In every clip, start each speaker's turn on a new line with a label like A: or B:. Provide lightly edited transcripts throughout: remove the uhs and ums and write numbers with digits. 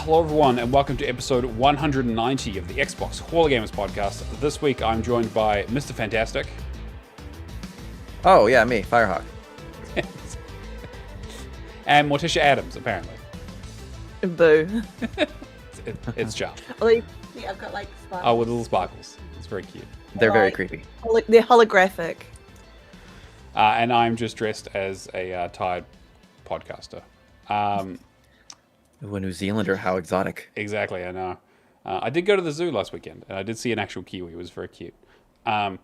A: Hello everyone and welcome to episode 190 of the Xbox Hall of Gamers podcast. This week I'm joined by Mr. Fantastic.
B: Oh yeah, me, Firehawk.
A: And Morticia Adams, apparently.
C: Boo.
A: It's Char.
C: Yeah, I've got like sparkles.
A: Oh, with little sparkles. It's very cute.
B: They're very creepy.
C: They're holographic.
A: And I'm just dressed as a tired podcaster.
B: Ooh, a New Zealander, how exotic.
A: Exactly, I know. I did go to the zoo last weekend, and I did see an actual kiwi. It was very cute. As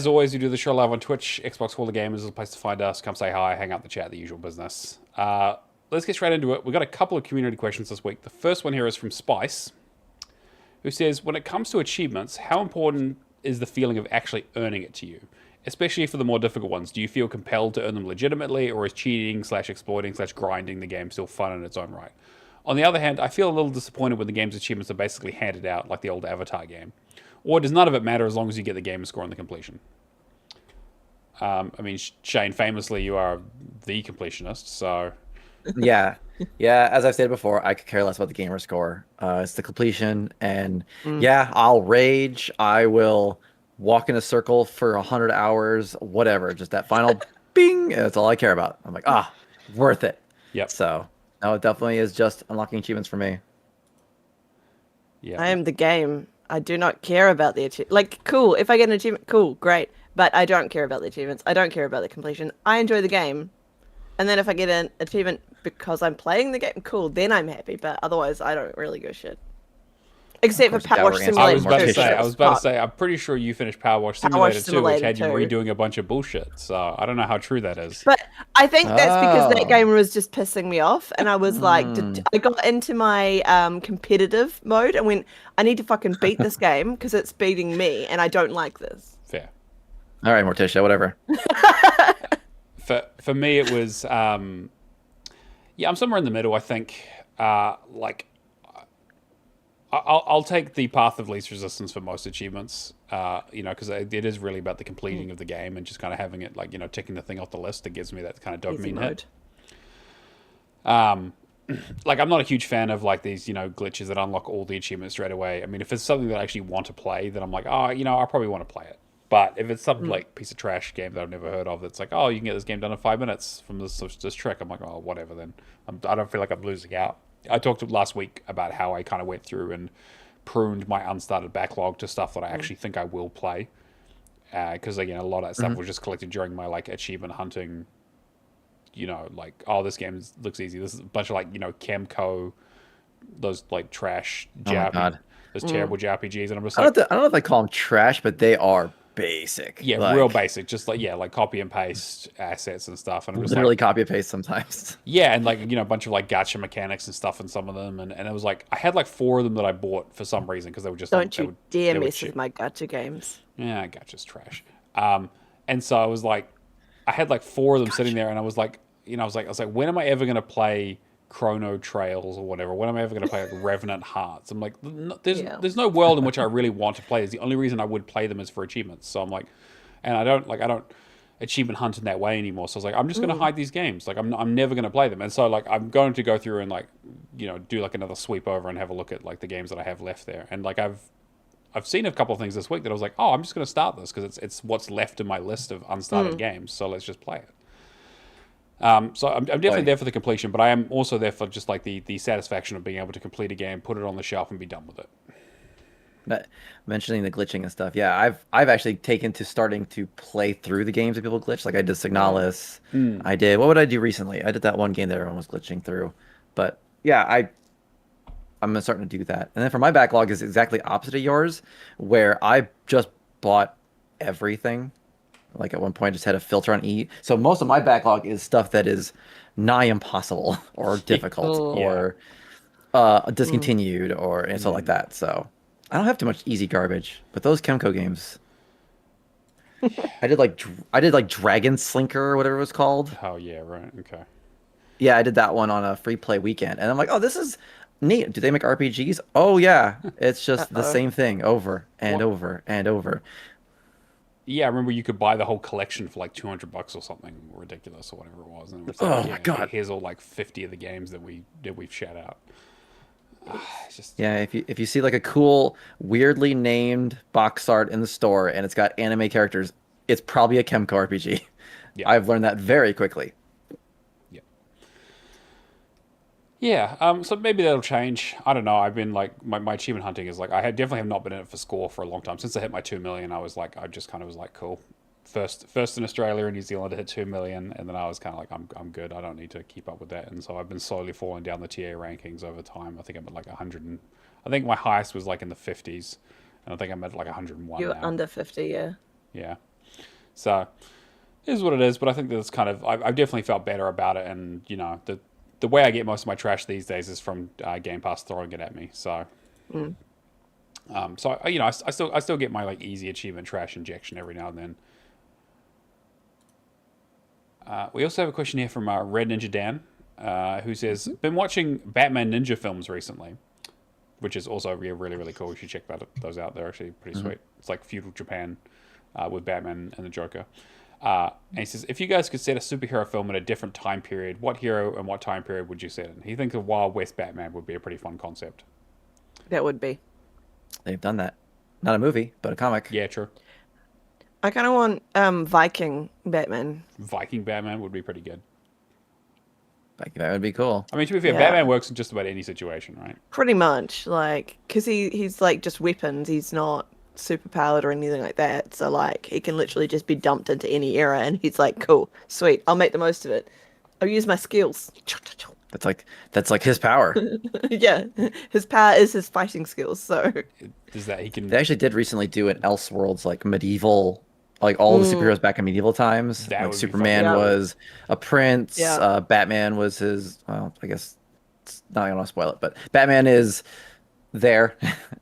A: always, we do the show live on Twitch. Xbox Hall of Gamers is a place to find us. Come say hi, hang out in the chat, the usual business. Let's get straight into it. We've got a couple of community questions this week. The first one here is from Spice, who says, when it comes to achievements, how important is the feeling of actually earning it to you? Especially for the more difficult ones. Do you feel compelled to earn them legitimately, or is cheating / exploiting / grinding the game still fun in its own right? On the other hand, I feel a little disappointed when the game's achievements are basically handed out like the old Avatar game. Or does none of it matter as long as you get the game score on the completion? I mean, Shane, famously, you are the completionist, so...
B: Yeah. As I've said before, I could care less about the gamer score. It's the completion, and yeah, I'll rage. I will walk in a circle for 100 hours, whatever. Just that final bing, that's all I care about. I'm like, worth it.
A: Yep.
B: So, no, it definitely is just unlocking achievements for me.
A: Yeah.
C: I am the game. I do not care about the achievement. Like, cool. If I get an achievement, cool, great. But I don't care about the achievements. I don't care about the completion. I enjoy the game. And then if I get an achievement because I'm playing the game, cool, then I'm happy. But otherwise, I don't really give a shit. Except for Power Wash Simulator.
A: I was about to say, I'm pretty sure you finished Power Wash Simulator 2, which had you redoing a bunch of bullshit. So I don't know how true that is.
C: But I think that's because that game was just pissing me off. And I was like, I got into my competitive mode and went, I need to fucking beat this game because it's beating me and I don't like this.
A: Fair.
B: All right, Morticia, whatever.
A: For me, it was, I'm somewhere in the middle, I think. I'll take the path of least resistance for most achievements, because it is really about the completing of the game and just kind of having it, ticking the thing off the list that gives me that kind of dopamine hit. I'm not a huge fan of, these, glitches that unlock all the achievements straight away. I mean, if it's something that I actually want to play, then I'm like, I probably want to play it. But if it's some, piece of trash game that I've never heard of, that's like, you can get this game done in 5 minutes from this trick, I'm like, whatever then. I don't feel like I'm losing out. I talked last week about how I kind of went through and pruned my unstarted backlog to stuff that I actually think I will play. Because, again, a lot of that stuff was just collected during my, achievement hunting, this game looks easy. This is a bunch of, Chemco, those, trash those terrible JRPGs. And I'm just
B: I don't know if I call them trash, but they are basic.
A: Yeah, real basic. Just copy and paste assets and stuff. And I'm just
B: literally copy and paste sometimes.
A: Yeah, and a bunch of gacha mechanics and stuff in some of them. And it was I had 4 of them that I bought for some reason because they were just
C: don't you dare mess with my gacha games.
A: Yeah, gacha's trash. And so I was I had 4 of them sitting there, and I was I was like, when am I ever gonna play Chrono Trails or whatever? When am I ever going to play Revenant Hearts? I'm like, there's no world in which I really want to play. The only reason I would play them is for achievements. So I'm like, and I don't achievement hunt in that way anymore. So I was like, I'm just going to hide these games. I'm never going to play them. And so I'm going to go through and do another sweep over and have a look at the games that I have left there. And I've seen a couple of things this week that I was like, I'm just going to start this because it's what's left in my list of unstarted games. So let's just play it. So I'm definitely there for the completion, but I am also there for just the satisfaction of being able to complete a game, put it on the shelf, and be done with it.
B: But mentioning the glitching and stuff, yeah, I've actually taken to starting to play through the games that people glitch. I did Signalis. I did, what would I do recently? I did that one game that everyone was glitching through. But yeah, I'm starting to do that. And then for my backlog is exactly opposite of yours, where I just bought everything. At one point, I just had a filter on E. So most of my backlog is stuff that is nigh impossible or difficult or discontinued and stuff like that. So I don't have too much easy garbage. But those Chemco games, I did Dragon Slinker or whatever it was called.
A: Oh yeah, right. Okay.
B: Yeah, I did that one on a free play weekend, and I'm like, this is neat. Do they make RPGs? Oh yeah, it's just the same thing over and over and over.
A: Yeah, I remember you could buy the whole collection for like $200 or something ridiculous or whatever it was. And it was
B: Oh my God.
A: here's all like 50 of the games that we've shat out. It's just
B: Yeah, if you see like a cool, weirdly named box art in the store and it's got anime characters, it's probably a Chemco RPG.
A: Yeah.
B: I've learned that very quickly.
A: yeah. Yeah, so maybe that'll change. I don't know. I've been like my achievement hunting is like definitely have not been in it for score for a long time. Since I hit my 2 million, I just kind of was like, cool. First in Australia and New Zealand to hit 2 million, and then I was kind of like, I'm good. I don't need to keep up with that. And so I've been slowly falling down the TA rankings over time. I think I'm at like 100 and I think my highest was like in the 50s, and I think I'm at like 101
C: You're
A: now.
C: under 50, yeah.
A: Yeah. So it is what it is, but I think that's kind of I've definitely felt better about it, and you know the way I get most of my trash these days is from Game Pass throwing it at me. So, so you know I still get my like easy achievement trash injection every now and then. We also have a question here from Red Ninja Dan, who says, been watching Batman Ninja films recently, which is also really cool. You should check those out. They're actually pretty sweet. It's like feudal Japan with Batman and the Joker. And he says, if you guys could set a superhero film in a different time period, what hero and what time period would you set in? He thinks a Wild West Batman would be a pretty fun concept.
C: That would be.
B: They've done that. Not a movie, but a comic.
A: Yeah, true.
C: I kind of want Viking Batman.
A: Viking Batman would be pretty good.
B: Like, that would be cool.
A: I mean, to be fair,
C: Yeah.
A: Batman works in just about any situation, right?
C: Pretty much, like, because he's like just weapons. He's not super powered or anything like that. So like, he can literally just be dumped into any era, and he's like, cool, sweet, I'll make the most of it. I'll use my skills.
B: That's like his power.
C: Yeah, his power is his fighting skills. So
A: Is that he can...
B: They actually did recently do an Elseworlds like medieval, like all the superheroes back in medieval times.
A: That
B: Like
A: would be
B: Superman
C: fun. Yeah.
B: was a prince.
C: Yeah.
B: Batman was his. Well, I guess it's not gonna spoil it, but Batman is there.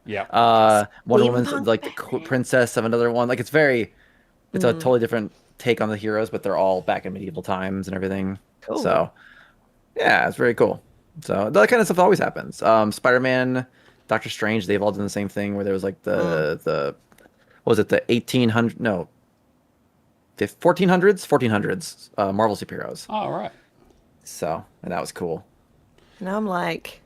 A: Yeah.
B: Wonder Woman's
C: Steampunk
B: like the princess of another one. Like it's a totally different take on the heroes, but they're all back in medieval times and everything.
C: Cool.
B: So yeah, it's very cool. So that kind of stuff always happens. Spider-Man, Doctor Strange, they've all done the same thing where there was like the what was it, the 1800 no, the 1400s Marvel superheroes.
A: All right.
B: So, and that was cool.
C: now I'm like,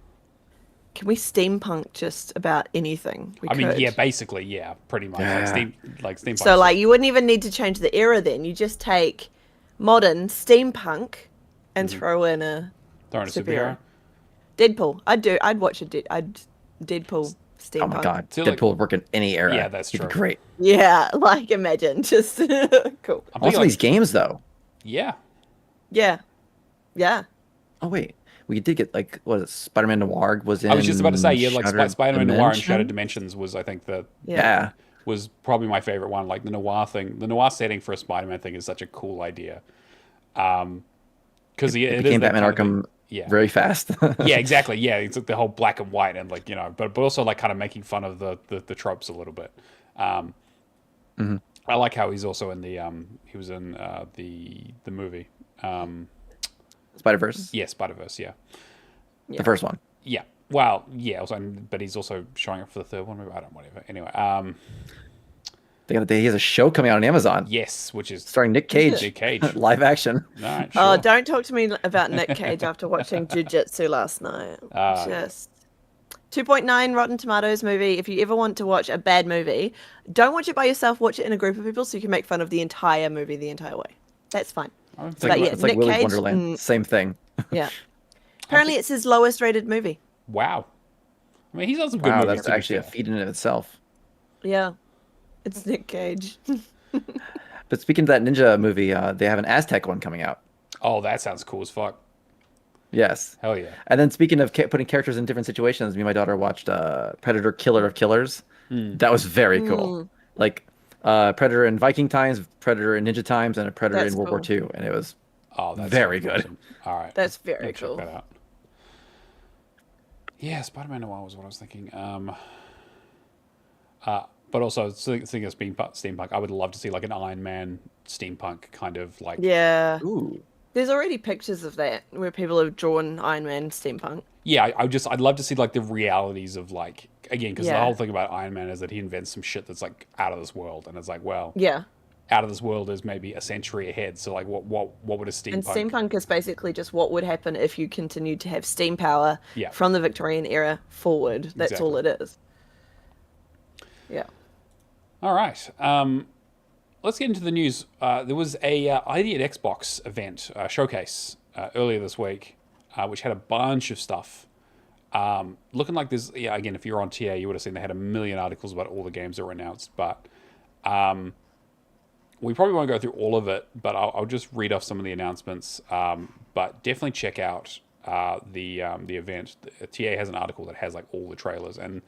C: can we steampunk just about anything? We
A: I mean,
C: could.
A: yeah, basically, yeah, pretty much.
B: Yeah.
A: Like steampunk.
C: So like, you wouldn't even need to change the era. Then you just take modern steampunk and throw in a
A: throwing a superhero.
C: Deadpool. I'd watch Deadpool steampunk.
B: Oh my god,
A: So,
B: Deadpool
A: like-
B: would work in any era.
A: Yeah, that's
B: He'd be
A: true.
B: great.
C: Yeah, like imagine just cool.
A: I'm
B: Also,
A: thinking, like,
B: these games though.
A: yeah.
C: Yeah, yeah.
B: Oh wait, we did get like what is it, Spider-Man Noir was in.
A: I was just about to say, yeah, like
B: Shattered
A: Spider-Man Noir and
B: Dimension?
A: Shattered Dimensions was, I think,
B: Yeah.
A: was probably my favorite one. Like the noir thing, the noir setting for a Spider-Man thing is such a cool idea. Because
B: It
A: it is
B: became
A: that
B: Batman
A: kind of
B: Arkham
A: thing. Yeah.
B: very fast.
A: Yeah, exactly. Yeah, it's like the whole black and white and like, you know, but also like kind of making fun of the tropes a little bit. I like how he's also in the he was in the movie.
B: Spider-Verse,
A: Yeah, Spider-Verse, yeah.
B: the first one.
A: Yeah. Well, yeah, also, but he's also showing up for the third one. I don't know, whatever. Anyway,
B: He has a show coming out on Amazon
A: yes, which is
B: starring Nick Cage.
A: Nick Cage.
B: Live action.
A: All right,
C: Oh,
A: sure.
C: don't talk to me about Nick Cage after watching Jiu-Jitsu last night. Just 2.9 Rotten Tomatoes movie. If you ever want to watch a bad movie, don't watch it by yourself. Watch it in a group of people so you can make fun of the entire movie the entire way. That's fine.
B: It's
C: But
B: like,
C: yeah,
B: it's like
C: Nick
B: Willy's
C: Cage,
B: Wonderland. Same thing.
C: Yeah. Apparently, it's his lowest rated movie.
A: Wow. I mean, he's done some good
B: Wow,
A: movies.
B: that's
A: to be
B: actually a
A: fair.
B: feat in and of itself.
C: Yeah. It's Nick Cage.
B: But speaking of that ninja movie, they have an Aztec one coming out.
A: Oh, that sounds cool as fuck.
B: Yes.
A: Hell yeah.
B: And then speaking of putting characters in different situations, me and my daughter watched Predator Killer of Killers. That was very cool. Like Predator in Viking times, Predator in Ninja times, and a Predator
C: That's
B: in World War
C: cool.
B: II. And it was
A: Oh, that's
B: Very good.
A: awesome. All right.
C: That's very
A: I'll check
C: cool.
A: that out. Yeah, Spider-Man Noir was what I was thinking. But also thinking of steampunk, I would love to see like an Iron Man steampunk kind of like.
C: Yeah.
B: ooh.
C: There's already pictures of that where people have drawn Iron Man steampunk.
A: Yeah, I'd love to see like the realities of like again because the
C: Yeah.
A: whole thing about Iron Man is that he invents some shit that's like out of this world, and it's like, well,
C: Yeah.
A: out of this world is maybe a century ahead. So like, what would a steampunk?
C: And steampunk is basically just what would happen if you continued to have steam power
A: Yeah.
C: from the Victorian era forward. That's all it is. Yeah.
A: All right. Let's get into the news. There was a ID at Xbox event showcase earlier this week, which had a bunch of stuff. Looking like there's, again, if you're on TA, you would have seen they had a million articles about all the games that were announced. But we probably won't go through all of it, but I'll just read off some of the announcements. But definitely check out the event. TA has an article that has like all the trailers, and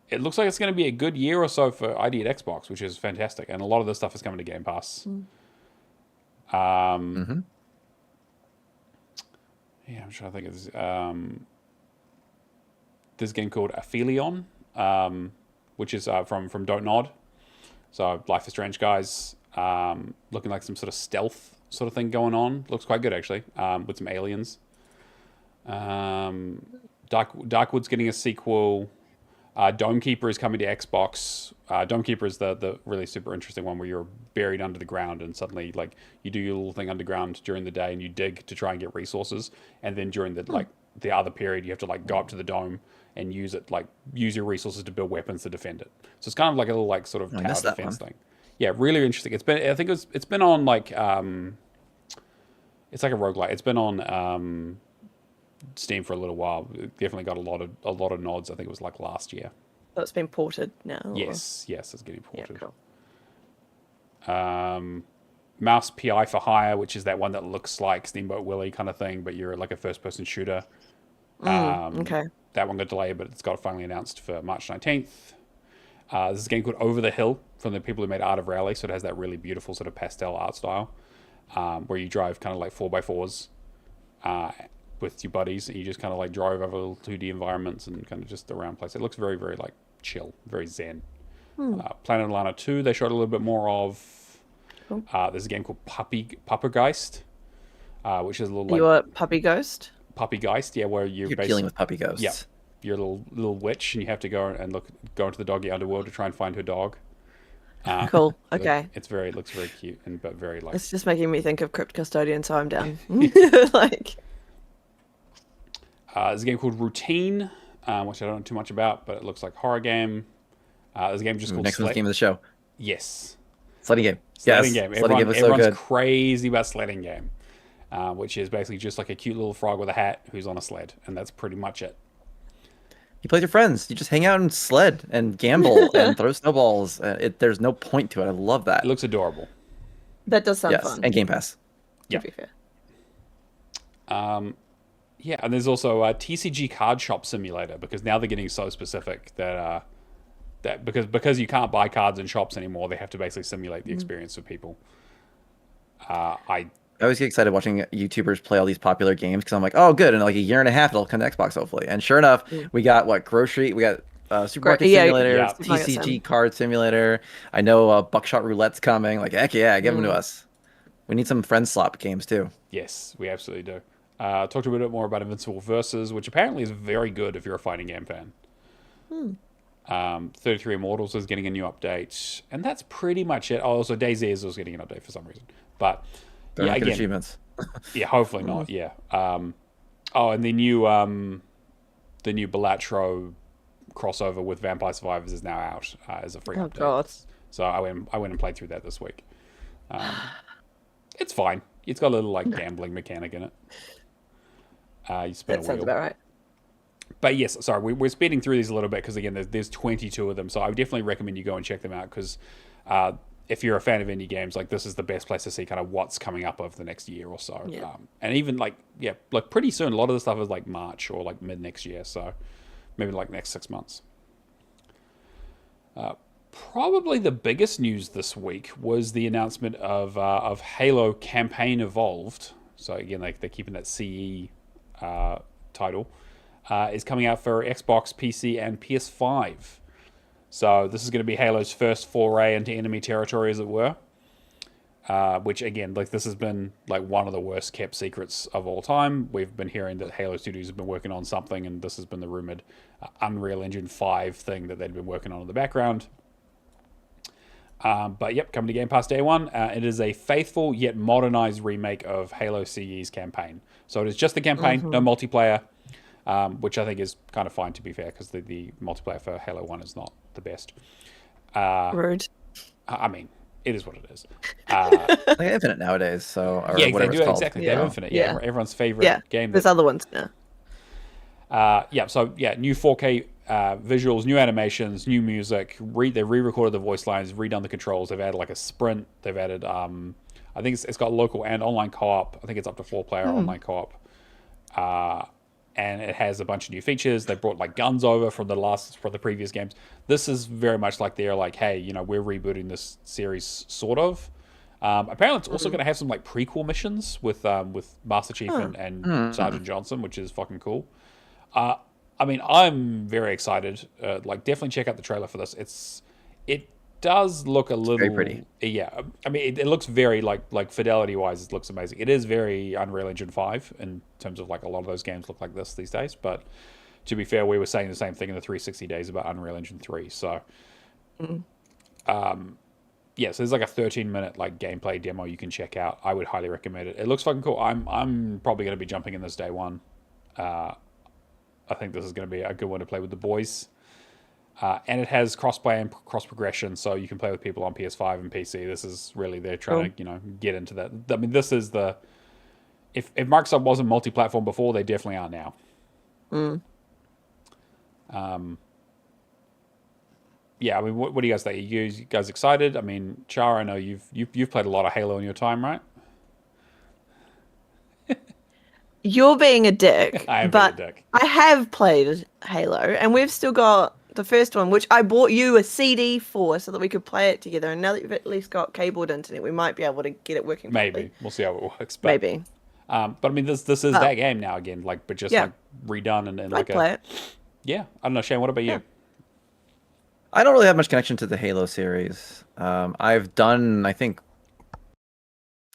A: it looks like it's going to be a good year or so for ID at Xbox, which is fantastic. And a lot of this stuff is coming to Game Pass. Yeah, I'm trying to think of this. This game called Aphelion, which is from Don't Nod. So Life is Strange guys, looking like some sort of stealth sort of thing going on. Looks quite good actually, with some aliens. Darkwood's getting a sequel. Domekeeper is coming to Xbox. Domekeeper is the really super interesting one where you're buried under the ground and suddenly like you do your little thing underground during the day and you dig to try and get resources, and then during the the other period you have to like go up to the dome and use your resources to build weapons to defend it. So it's kind of like a little like sort of tower defense thing. Yeah, really interesting. It's been on like it's like a roguelike. It's been on Steam for a little while. It definitely got a lot of nods. I think it was like last year.
C: So it's been ported now.
A: Yes, it's getting ported.
C: Yeah, cool.
A: Mouse PI for Hire, which is that one that looks like Steamboat Willie kind of thing, but you're like a first-person shooter.
C: Okay.
A: That one got delayed, but it's got finally announced for March 19th. This is a game called Over the Hill from the people who made Art of Rally, so it has that really beautiful sort of pastel art style, where you drive kind of like 4x4s with your buddies, and you just kind of like drive over little 2D environments and kind of just around place. It looks very, very like chill, very zen. Planet of Lana 2, they showed a little bit more of. Cool. There's a game called Puppergeist, which is a little like...
C: You're a puppy ghost?
A: Puppygeist, yeah, where you're
B: dealing with puppy ghosts.
A: Yeah, you're a little witch, and you have to go into the doggy underworld to try and find her dog.
C: Cool. Okay.
A: It looks very cute but very like.
C: It's just making me think of Crypt Custodian, so I'm down. Like.
A: There's a game called Routine, which I don't know too much about, but it looks like a horror game. There's a game just called
B: next one's game of the show.
A: Yes.
B: Sledding game.
A: Sledding game. Everyone's
B: so good.
A: crazy about sledding game. Which is basically just like a cute little frog with a hat who's on a sled, and that's pretty much it.
B: You play with your friends. You just hang out and sled and gamble and throw snowballs. There's no point to it. I love that.
A: It looks adorable.
C: That does sound fun.
B: And Game Pass.
C: To be fair.
A: Yeah, and there's also a TCG Card Shop Simulator, because now they're getting so specific that because you can't buy cards in shops anymore, they have to basically simulate the experience for people. I
B: always get excited watching YouTubers play all these popular games because I'm like, oh, good. In like a year and a half, it'll come to Xbox, hopefully. And sure enough, we got Supermarket Simulator, TCG Card Simulator. I know Buckshot Roulette's coming. Like, heck yeah, give them to us. We need some friend slop games, too.
A: Yes, we absolutely do. Talked a bit more about Invincible Versus, which apparently is very good if you're a fighting game fan. 33 Immortals is getting a new update. And that's pretty much it. Oh, also DayZ is also getting an update for some reason. But...
B: They're not good achievements.
A: Yeah, hopefully not. Yeah. And the new Balatro crossover with Vampire Survivors is now out as a free update.
C: God.
A: So I went and played through that this week. It's fine. It's got a little like gambling mechanic in it. You spin a wheel. That
C: sounds about right.
A: But yes, sorry, we're speeding through these a little bit because again, there's 22 of them. So I would definitely recommend you go and check them out because. If you're a fan of indie games, like this is the best place to see kind of what's coming up over the next year or so.
C: Yeah.
A: And even like pretty soon, a lot of the stuff is like March or like mid next year. So maybe like next 6 months. Probably the biggest news this week was the announcement of Halo Campaign Evolved. So again, like they're keeping that CE title is coming out for Xbox, PC, and PS5. So this is going to be Halo's first foray into enemy territory, as it were. Which, again, like this has been like one of the worst kept secrets of all time. We've been hearing that Halo Studios have been working on something, and this has been the rumored Unreal Engine 5 thing that they'd been working on in the background. But yep, coming to Game Pass day one. It is a faithful yet modernized remake of Halo CE's campaign. So it is just the campaign, no multiplayer, which I think is kind of fine, to be fair, because the multiplayer for Halo 1 is not the best.
C: Rude.
A: I mean, it is what it is.
B: Like Infinite nowadays, so or
A: Yeah, they
B: whatever
A: do
B: it's called.
A: exactly.
C: Yeah.
A: They have Infinite. Yeah,
C: Yeah.
A: everyone's favorite
C: Yeah.
A: game.
C: There's other ones now.
A: New 4K visuals, new animations, new music. They re-recorded the voice lines, redone the controls. They've added like a sprint. They've added, I think it's got local and online co-op. I think it's up to 4-player online co-op. And it has a bunch of new features. They brought like guns over from the previous games. This is very much like they're like, hey, we're rebooting this series, sort of. Apparently, it's also going to have some like prequel missions with Master Chief and Sergeant Johnson, which is fucking cool. I mean, I'm very excited. Like, definitely check out the trailer for this. It does look a little
B: very pretty.
A: Yeah, I mean, it looks very like fidelity wise, it looks amazing. It is very Unreal Engine 5 in terms of like a lot of those games look like this these days. But to be fair, we were saying the same thing in the 360 days about Unreal Engine 3. So, yeah, so there's like a 13-minute like gameplay demo you can check out. I would highly recommend it. It looks fucking cool. I'm probably going to be jumping in this day one. I think this is going to be a good one to play with the boys. And it has cross-play and cross-progression, so you can play with people on PS5 and PC. This is really, they're trying to, get into that. I mean, this is the... If Microsoft wasn't multi-platform before, they definitely are now. Yeah, I mean, what do you guys think? Are you guys excited? I mean, Char, I know you've played a lot of Halo in your time, right?
C: You're being a dick.
A: I am
C: but
A: being a dick.
C: I have played Halo, and we've still got the first one, which I bought you a CD for so that we could play it together. And now that you've at least got cabled internet, we might be able to get it working properly.
A: Maybe. We'll see how it works. But,
C: Maybe.
A: But I mean, this is that game now again, like, but just like redone and like
C: I'd play it.
A: Yeah, I don't know, Shane. What about you?
B: I don't really have much connection to the Halo series. I've done, I think,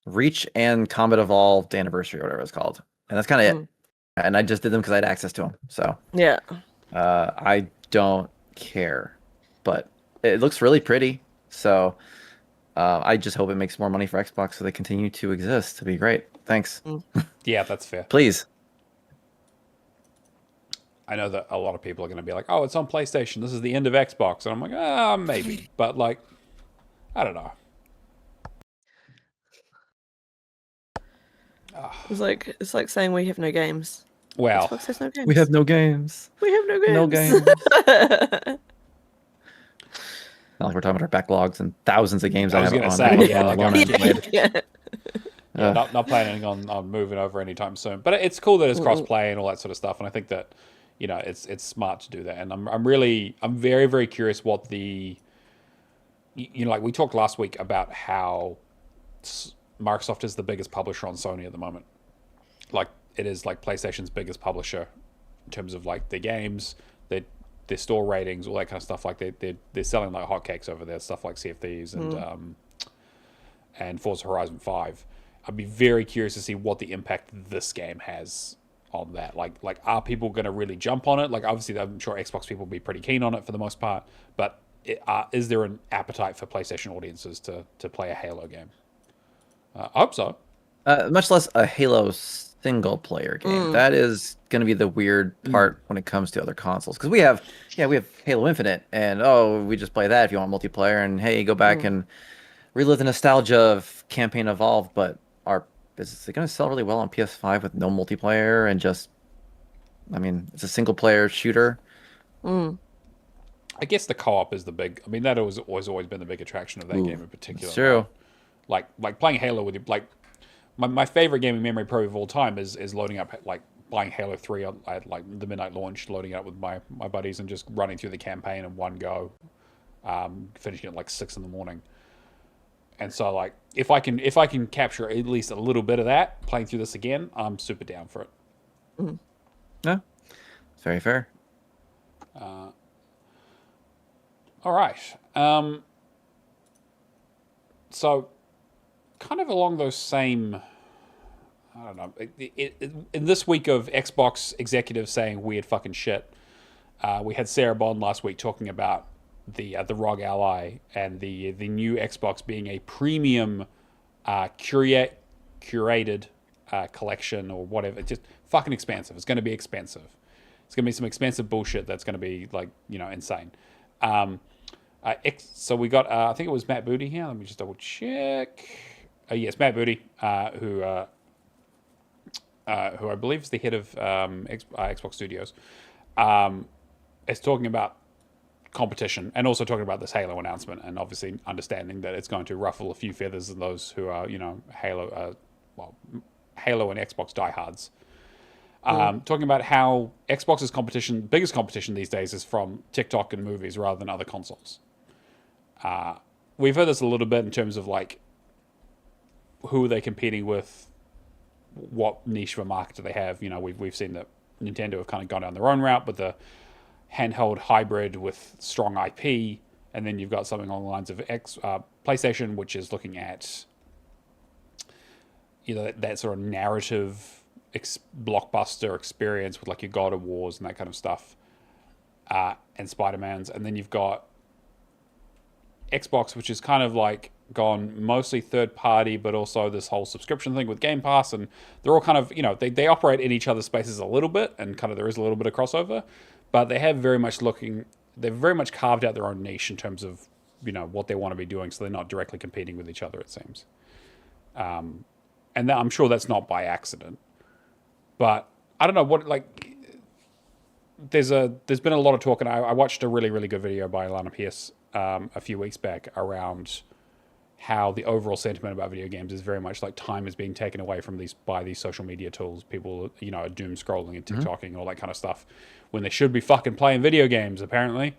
B: Reach and Combat Evolved Anniversary or whatever it's called, and that's kind of it. And I just did them because I had access to them. So
C: Yeah.
B: I don't care, but it looks really pretty. So I just hope it makes more money for Xbox so they continue to exist. To be great. Thanks.
A: Yeah, that's fair.
B: Please.
A: I know that a lot of people are going to be like, "Oh, it's on PlayStation. This is the end of Xbox," and I'm like, maybe, but like, I don't know.
C: It's like saying we have no games.
A: Well,
C: Xbox has no games.
B: We have no games.
C: We have no games.
B: No games. Not like we're talking about our backlogs and thousands of games
A: I was
B: have
A: gonna
B: on
A: say,
B: Xbox
A: yeah,
B: One
A: like,
B: alone
A: I'm-
B: I've played.
C: Yeah.
A: not planning on moving over anytime soon. But it's cool that it's cross-play and all that sort of stuff. And I think that it's smart to do that. And I'm very, very curious what the like we talked last week about how Microsoft is the biggest publisher on Sony at the moment. Like it is like PlayStation's biggest publisher in terms of like their games, their store ratings, all that kind of stuff. Like they're selling like hotcakes over there, stuff like Sea of Thieves and Forza Horizon 5. I'd be very curious to see what the impact this game has on that. Like are people going to really jump on it? Like obviously I'm sure Xbox people will be pretty keen on it for the most part, but is there an appetite for PlayStation audiences to play a Halo game? I hope so.
B: Much less a Halo single player game. That is going to be the weird part when it comes to other consoles. Because we have Halo Infinite, and we just play that if you want multiplayer. And hey, go back and relive the nostalgia of Campaign Evolved. But is it going to sell really well on PS5 with no multiplayer and just, I mean, it's a single player shooter.
A: I guess the co-op is the big. I mean, that has always been the big attraction of that game in particular.
B: It's true.
A: Like playing Halo with you. Like my favorite gaming memory probably of all time is loading up like buying Halo 3 at like the midnight launch, loading it up with my buddies and just running through the campaign in one go, finishing at like 6 a.m. And so like if I can capture at least a little bit of that playing through this again, I'm super down for it.
B: Yeah, it's very fair.
A: All right. So kind of along those same, I don't know, in this week of Xbox executives saying weird fucking shit, we had Sarah Bond last week talking about the ROG Ally and the new Xbox being a premium curated collection or whatever. It's just fucking expensive. It's going to be expensive. It's going to be some expensive bullshit that's going to be like, insane. So we got, I think it was Matt Booty here. Let me just double check. Yes, Matt Booty, who I believe is the head of Xbox Studios, is talking about competition and also talking about this Halo announcement, and obviously understanding that it's going to ruffle a few feathers in those who are, Halo and Xbox diehards. Talking about how Xbox's biggest competition these days is from TikTok and movies rather than other consoles. We've heard this a little bit in terms of like, who are they competing with? What niche of a market do they have? We've seen that Nintendo have kind of gone down their own route with the handheld hybrid with strong IP, and then you've got something along the lines of PlayStation, which is looking at that sort of narrative blockbuster experience with like your God of Wars and that kind of stuff, and Spider-Man's, and then you've got Xbox, which is kind of like gone mostly third party, but also this whole subscription thing with Game Pass, and they're all kind of, they operate in each other's spaces a little bit, and kind of there is a little bit of crossover, but they have they've very much carved out their own niche in terms of, what they want to be doing, so they're not directly competing with each other, it seems. And I'm sure that's not by accident, but I don't know what, like, there's been a lot of talk, and I watched a really, really good video by Alana Pierce a few weeks back around how the overall sentiment about video games is very much like time is being taken away from these social media tools. People, are doom scrolling and TikToking and all that kind of stuff when they should be fucking playing video games, apparently.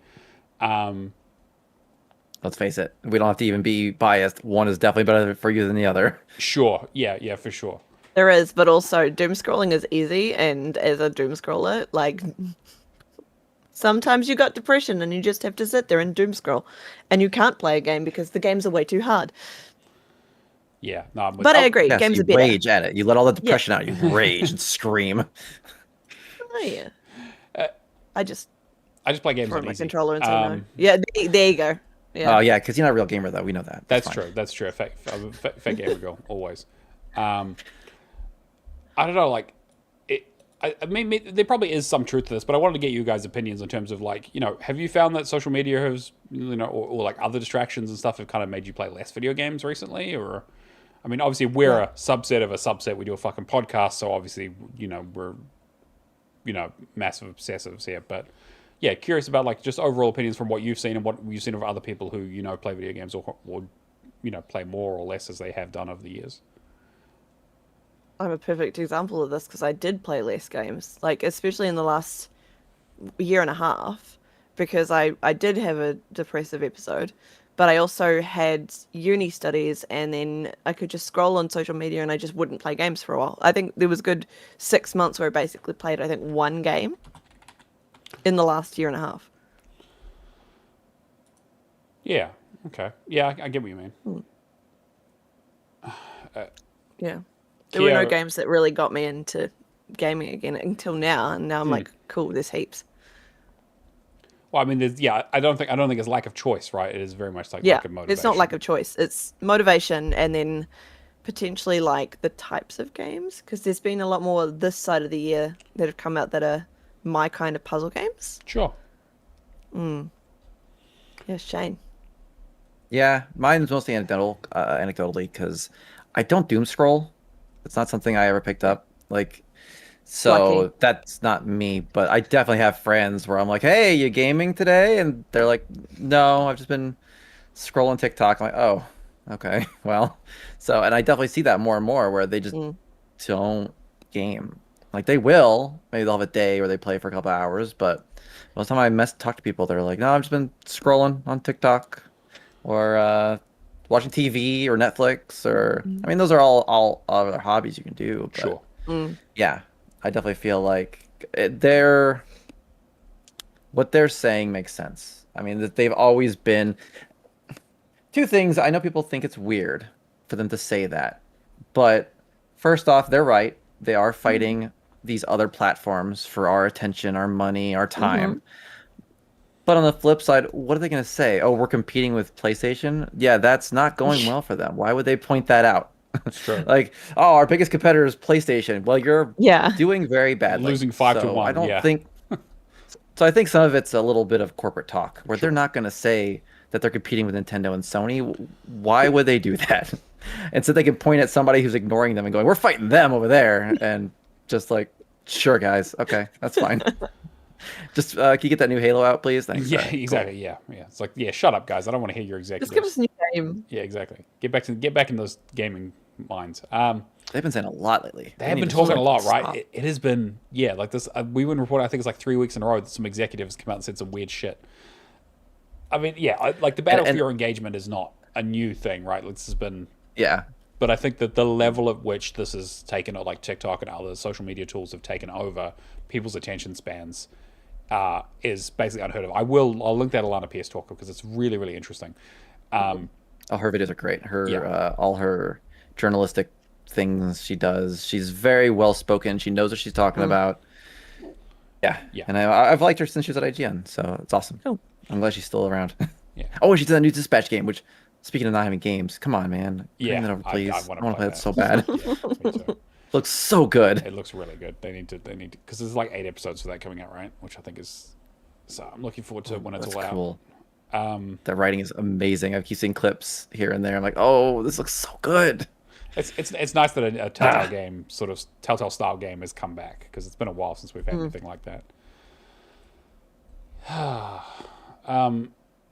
B: Let's face it, we don't have to even be biased. One is definitely better for you than the other.
A: Sure. Yeah, for sure.
C: There is, but also doom scrolling is easy, and as a doom scroller, like, sometimes you got depression and you just have to sit there and doom scroll, and you can't play a game because the games are way too hard.
A: Yeah, no,
C: but I agree.
B: Yes,
C: games
B: you
C: are better.
B: Rage at it. You let all the depression out. You rage and scream.
C: Oh yeah. I just
A: play games
C: throw
A: on
C: my
A: easy.
C: controller and say no. Yeah, there you go. Yeah.
B: Oh yeah, because you're not a real gamer though. We know that.
A: That's true. That's true. I'm a fake gamer girl always. I don't know, like, I mean, there probably is some truth to this, but I wanted to get you guys' opinions in terms of, like, have you found that social media has, or like other distractions and stuff have kind of made you play less video games recently? Or, I mean, obviously we're a subset of a subset. We do a fucking podcast, so obviously, we're, massive obsessives here. But yeah, curious about like just overall opinions from what you've seen and what you've seen of other people who, play video games or play more or less as they have done over the years.
C: I'm a perfect example of this because I did play less games, like especially in the last year and a half, because I did have a depressive episode, but I also had uni studies, and then I could just scroll on social media and I just wouldn't play games for a while. I think there was a good 6 months where I basically played, I think, one game in the last year and a half.
A: Yeah. Okay. Yeah, I get what you mean.
C: Yeah. There were no games that really got me into gaming again until now, and now I'm like, cool, there's heaps.
A: Well, I mean, I don't think it's lack of choice, right? It is very much like lack of motivation.
C: It's not lack of choice. It's motivation, and then potentially like the types of games, because there's been a lot more this side of the year that have come out that are my kind of puzzle games.
A: Sure.
C: Yeah, Shane.
B: Yeah, mine's mostly anecdotally, because I don't doom scroll. It's not something I ever picked up. Like, so
C: Lucky.
B: That's not me, but I definitely have friends where I'm like, hey, you gaming today? And they're like, no, I've just been scrolling TikTok. I'm like, oh, okay, well. So, and I definitely see that more and more where they just don't game. Like, they will. Maybe they'll have a day where they play for a couple hours, but most of the time I talk to people, they're like, no, I've just been scrolling on TikTok or watching TV or Netflix, or I mean, those are all other hobbies you can do. But,
A: Sure.
B: Yeah, I definitely feel like what they're saying makes sense. I mean, that they've always been two things. I know people think it's weird for them to say that, but first off, they're right. They are fighting these other platforms for our attention, our money, our time. But on the flip side, what are they going to say? Oh, we're competing with PlayStation? Yeah, that's not going well for them. Why would they point that out?
A: It's true.
B: Like, oh, our biggest competitor is PlayStation. Well, you're
C: Yeah.
B: doing very badly.
A: Losing 5 to
B: So I
A: 1.
B: don't
A: Yeah.
B: think. So I think some of it's a little bit of corporate talk where they're not going to say that they're competing with Nintendo and Sony. Why would they do that? And so they can point at somebody who's ignoring them and going, "We're fighting them over there," and just like, "Sure, guys, okay, that's fine." Just can you get that new Halo out, please? Thanks.
A: Yeah,
B: All right, cool.
A: exactly. Yeah, yeah. It's like, yeah, shut up, guys. I don't want to hear your
C: Just
A: executives.
C: give us a new game.
A: Yeah, exactly. Get back in those gaming minds.
B: They've been saying a lot lately.
A: They have
B: need
A: been
B: to
A: talking a
B: stop.
A: lot, right? It has been, yeah, like this. We've been reporting, I think it's like 3 weeks in a row that some executives come out and said some weird shit. I mean, yeah, like the battle for your engagement is not a new thing, right? This has been,
B: Yeah.
A: but I think that the level at which this has taken, like TikTok and other social media tools have taken over people's attention spans, is basically unheard of. I'll link that Alana Pierce talk because it's really, really interesting.
B: Oh, her videos are great. Her all her journalistic things she does. She's very well spoken. She knows what she's talking about. Yeah.
A: Yeah.
B: And I've liked her since she was at IGN, so it's awesome.
C: Cool.
B: I'm glad she's still around.
A: Yeah.
B: Oh, she did that new Dispatch game, which, speaking of not having games, come on, man.
A: Yeah,
B: Bring that over, please.
A: I
B: I
A: want
B: want
A: to
B: to play that so bad.
A: Yeah, me too.
B: Looks so good.
A: It looks really good. They need to, because there's like 8 episodes for that coming out, right? Which I think is, so I'm looking forward to it when it's
B: That's
A: all
B: cool.
A: out.
B: The writing is amazing. I keep seeing clips here and there. I'm like, oh, this looks so good.
A: It's nice that a Telltale game, sort of Telltale style game, has come back because it's been a while since we've had anything like that.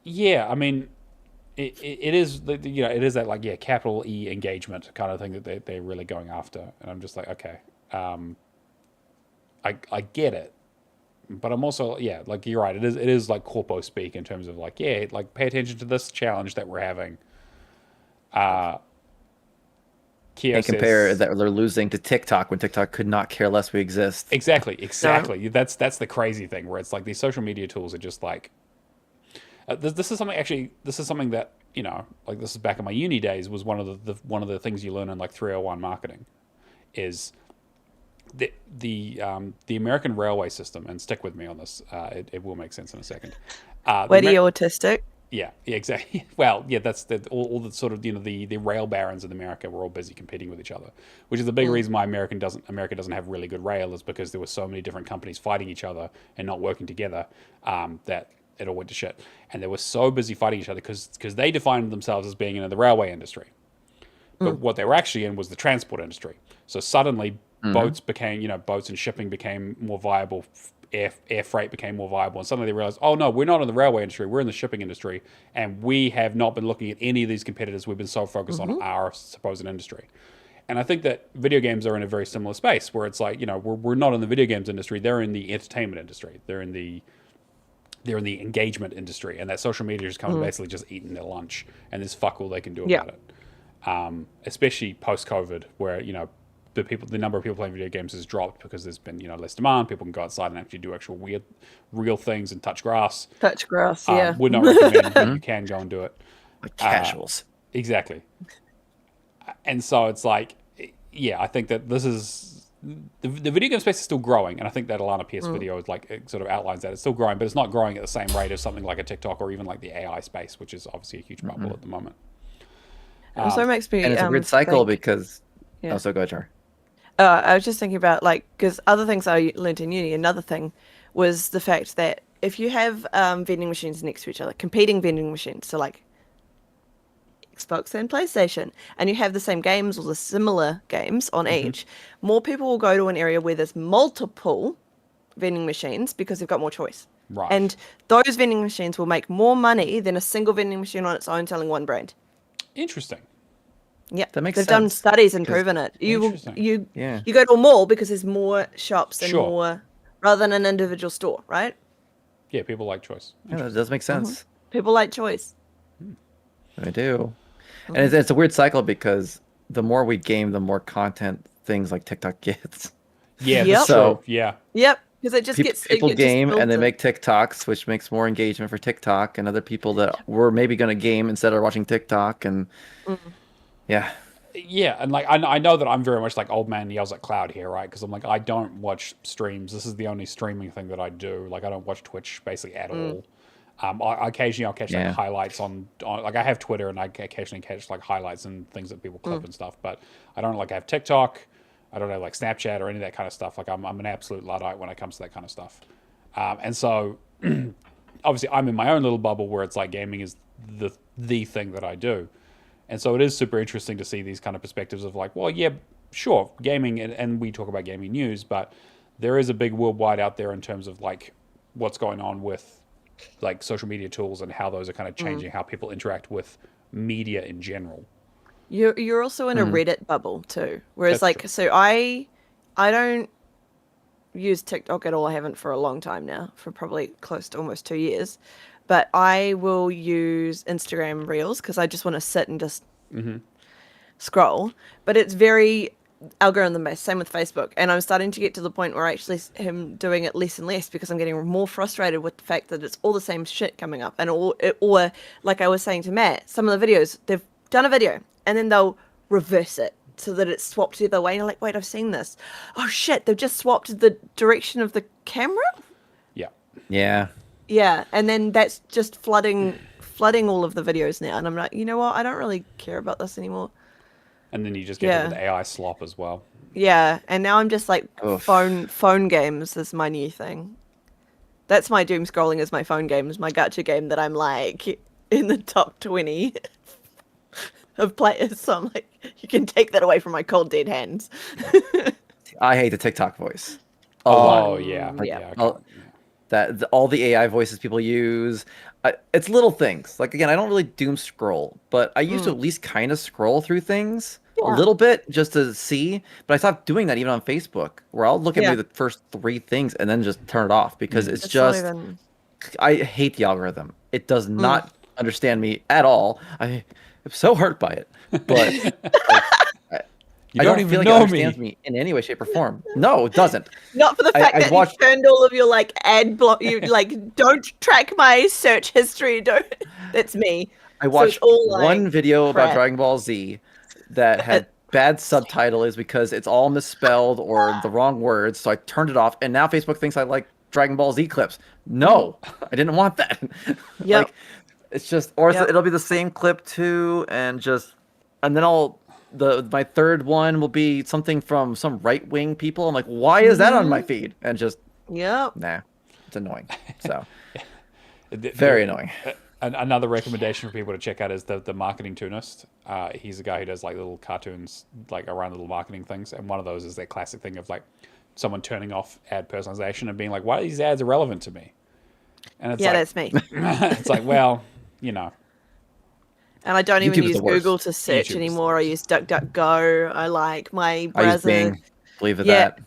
A: Yeah, I mean, it is it is that like capital E engagement kind of thing that they're really going after, and I'm just like, okay, I get it, but I'm also like you're right, it is like corpo speak in terms of like like pay attention to this challenge that we're having. Keo
B: And compare
A: says,
B: that they're losing to TikTok when TikTok could not care less we exist.
A: Exactly. That's the crazy thing where it's like these social media tools are just like this is something that like this is back in my uni days was one of the things you learn in like 301 marketing is the American railway system, and stick with me on this, it will make sense in a second.
C: Whether you're autistic.
A: Yeah, exactly. Well, yeah, that's all the sort of the rail barons in America were all busy competing with each other, which is the big reason why America doesn't have really good rail, is because there were so many different companies fighting each other and not working together, that it all went to shit. And they were so busy fighting each other because they defined themselves as being in the railway industry, but what they were actually in was the transport industry. So suddenly boats and shipping became more viable. Air freight became more viable, and suddenly they realized, oh no, we're not in the railway industry, we're in the shipping industry, and we have not been looking at any of these competitors. We've been so focused on our supposed industry. And I think that video games are in a very similar space where it's like, we're not in the video games industry, they're in the entertainment industry, they're in the engagement industry, and that social media is kind of basically just eating their lunch, and there's fuck all they can do about it. Especially post COVID, where the number of people playing video games has dropped because there's been less demand. People can go outside and actually do actual real things and touch grass.
C: Yeah.
A: Would not recommend, but you can go and do it.
B: Like casuals.
A: Exactly. And so it's like, I think that this is the video game space is still growing, and I think that Alana Pierce video is like, it sort of outlines that it's still growing, but it's not growing at the same rate as something like a TikTok or even like the AI space, which is obviously a huge bubble at the moment.
C: Also makes me.
B: And it's a weird cycle
C: think,
B: because.
C: Yeah.
B: Oh, so go ahead, Char.
C: I was just thinking about because other things I learned in uni. Another thing was the fact that if you have vending machines next to each other, competing vending machines, so like Xbox and PlayStation, and you have the same games or the similar games on each, more people will go to an area where there's multiple vending machines because they've got more choice.
A: Right.
C: And those vending machines will make more money than a single vending machine on its own selling one brand.
A: Interesting.
C: Yeah,
B: That makes
C: they've done
B: sense,
C: studies and proven it. You
A: Interesting.
C: you
B: Yeah.
C: you go to a mall because there's more shops and
A: Sure.
C: more rather than an individual store, right?
A: Yeah, people like choice.
B: Yeah, that does make sense.
C: People like choice.
B: I do. And it's a weird cycle because the more we game, the more content things like TikTok gets.
A: Yeah,
C: Yep.
A: that's
B: So-
A: true. Yeah.
C: Yep, because it just gets
B: People
C: it gets
B: game and they
C: filtered.
B: make TikToks, which makes more engagement for TikTok, and other people that were maybe going to game instead of watching TikTok. And yeah,
A: Yeah, and like I know that I'm very much like old man yells at cloud here, right? Because I'm like, I don't watch streams. This is the only streaming thing that I do. Like I don't watch Twitch basically at all. Occasionally I'll catch like
B: Yeah.
A: highlights on like I have Twitter and I occasionally catch like highlights and things that people clip and stuff, but I don't like have TikTok. I don't have like Snapchat or any of that kind of stuff. Like I'm an absolute Luddite when it comes to that kind of stuff. And so obviously I'm in my own little bubble where it's like gaming is the thing that I do. And so it is super interesting to see these kind of perspectives of like, well, yeah, sure, gaming, and we talk about gaming news, but there is a big worldwide out there in terms of like what's going on with like social media tools and how those are kind of changing how people interact with media in general.
C: You're also in a Reddit bubble too. Whereas
A: That's
C: like
A: true.
C: so I don't use TikTok at all. I haven't for a long time now, for probably close to almost 2 years. But I will use Instagram Reels because I just want to sit and just scroll. But it's very algorithm based. Same with Facebook. And I'm starting to get to the point where I actually am doing it less and less because I'm getting more frustrated with the fact that it's all the same shit coming up. And or like I was saying to Matt, some of the videos, they've done a video and then they'll reverse it so that it's swapped the other way. And you're like, wait, I've seen this. Oh shit, they've just swapped the direction of the camera?
A: Yeah.
B: Yeah.
C: Yeah, and then that's just flooding all of the videos now. And I'm like, you know what? I don't really care about this anymore.
A: And then you just get hit with AI slop as well.
C: Yeah, and now I'm just like
B: Oof.
C: phone games is my new thing. That's my doom scrolling is my phone games, my gacha game that I'm like in the top 20 of players. So I'm like, you can take that away from my cold dead hands.
B: I hate the TikTok voice. A lot.
A: Oh yeah.
C: Yeah.
A: Yeah.
B: All, all the AI voices people use. It's little things. Like again, I don't really doom scroll, but I used to at least kind of scroll through things a
C: Yeah.
B: little bit just to see. But I stopped doing that even on Facebook, where I'll look at maybe the first 3 things and then just turn it off because it's
C: It's
B: just
C: not even...
B: I hate the algorithm. It does not understand me at all. I'm so hurt by it. But
A: You
B: I
A: don't
B: don't
A: even
B: feel like
A: know
B: it understands me in any way, shape, or form. No, it doesn't.
C: Not for the fact
B: I
C: that
B: watched-
C: you turned all of your like ad block. You like don't track my search history. Don't. That's me.
B: I
C: So it's
B: watched
C: all, like,
B: one video about
C: crap.
B: Dragon Ball Z that had bad subtitles because it's all misspelled or the wrong words. So I turned it off, and now Facebook thinks I like Dragon Ball Z clips. No, I didn't want that.
C: Yep.
B: Like, it's just, or
C: Yep.
B: it'll be the same clip too, and then my third one will be something from some right wing people. I'm like, why is that on my feed? And just
C: Yep.
B: nah, it's annoying. So
A: The-
B: very annoying.
A: Another recommendation for people to check out is the Marketing Tunist. He's a guy who does like little cartoons, like around little marketing things, and one of those is that classic thing of like someone turning off ad personalization and being like, "Why are these ads irrelevant to me?" And it's
C: Yeah,
A: like,
C: that's me.
A: it's like, well, you know,
C: And I don't even
B: YouTube is
C: use
B: the worst.
C: Google to search
A: YouTube is
C: anymore. I use DuckDuckGo. I like my
B: I use
C: browser.
B: Bing. Believe it
C: Yeah.
B: that.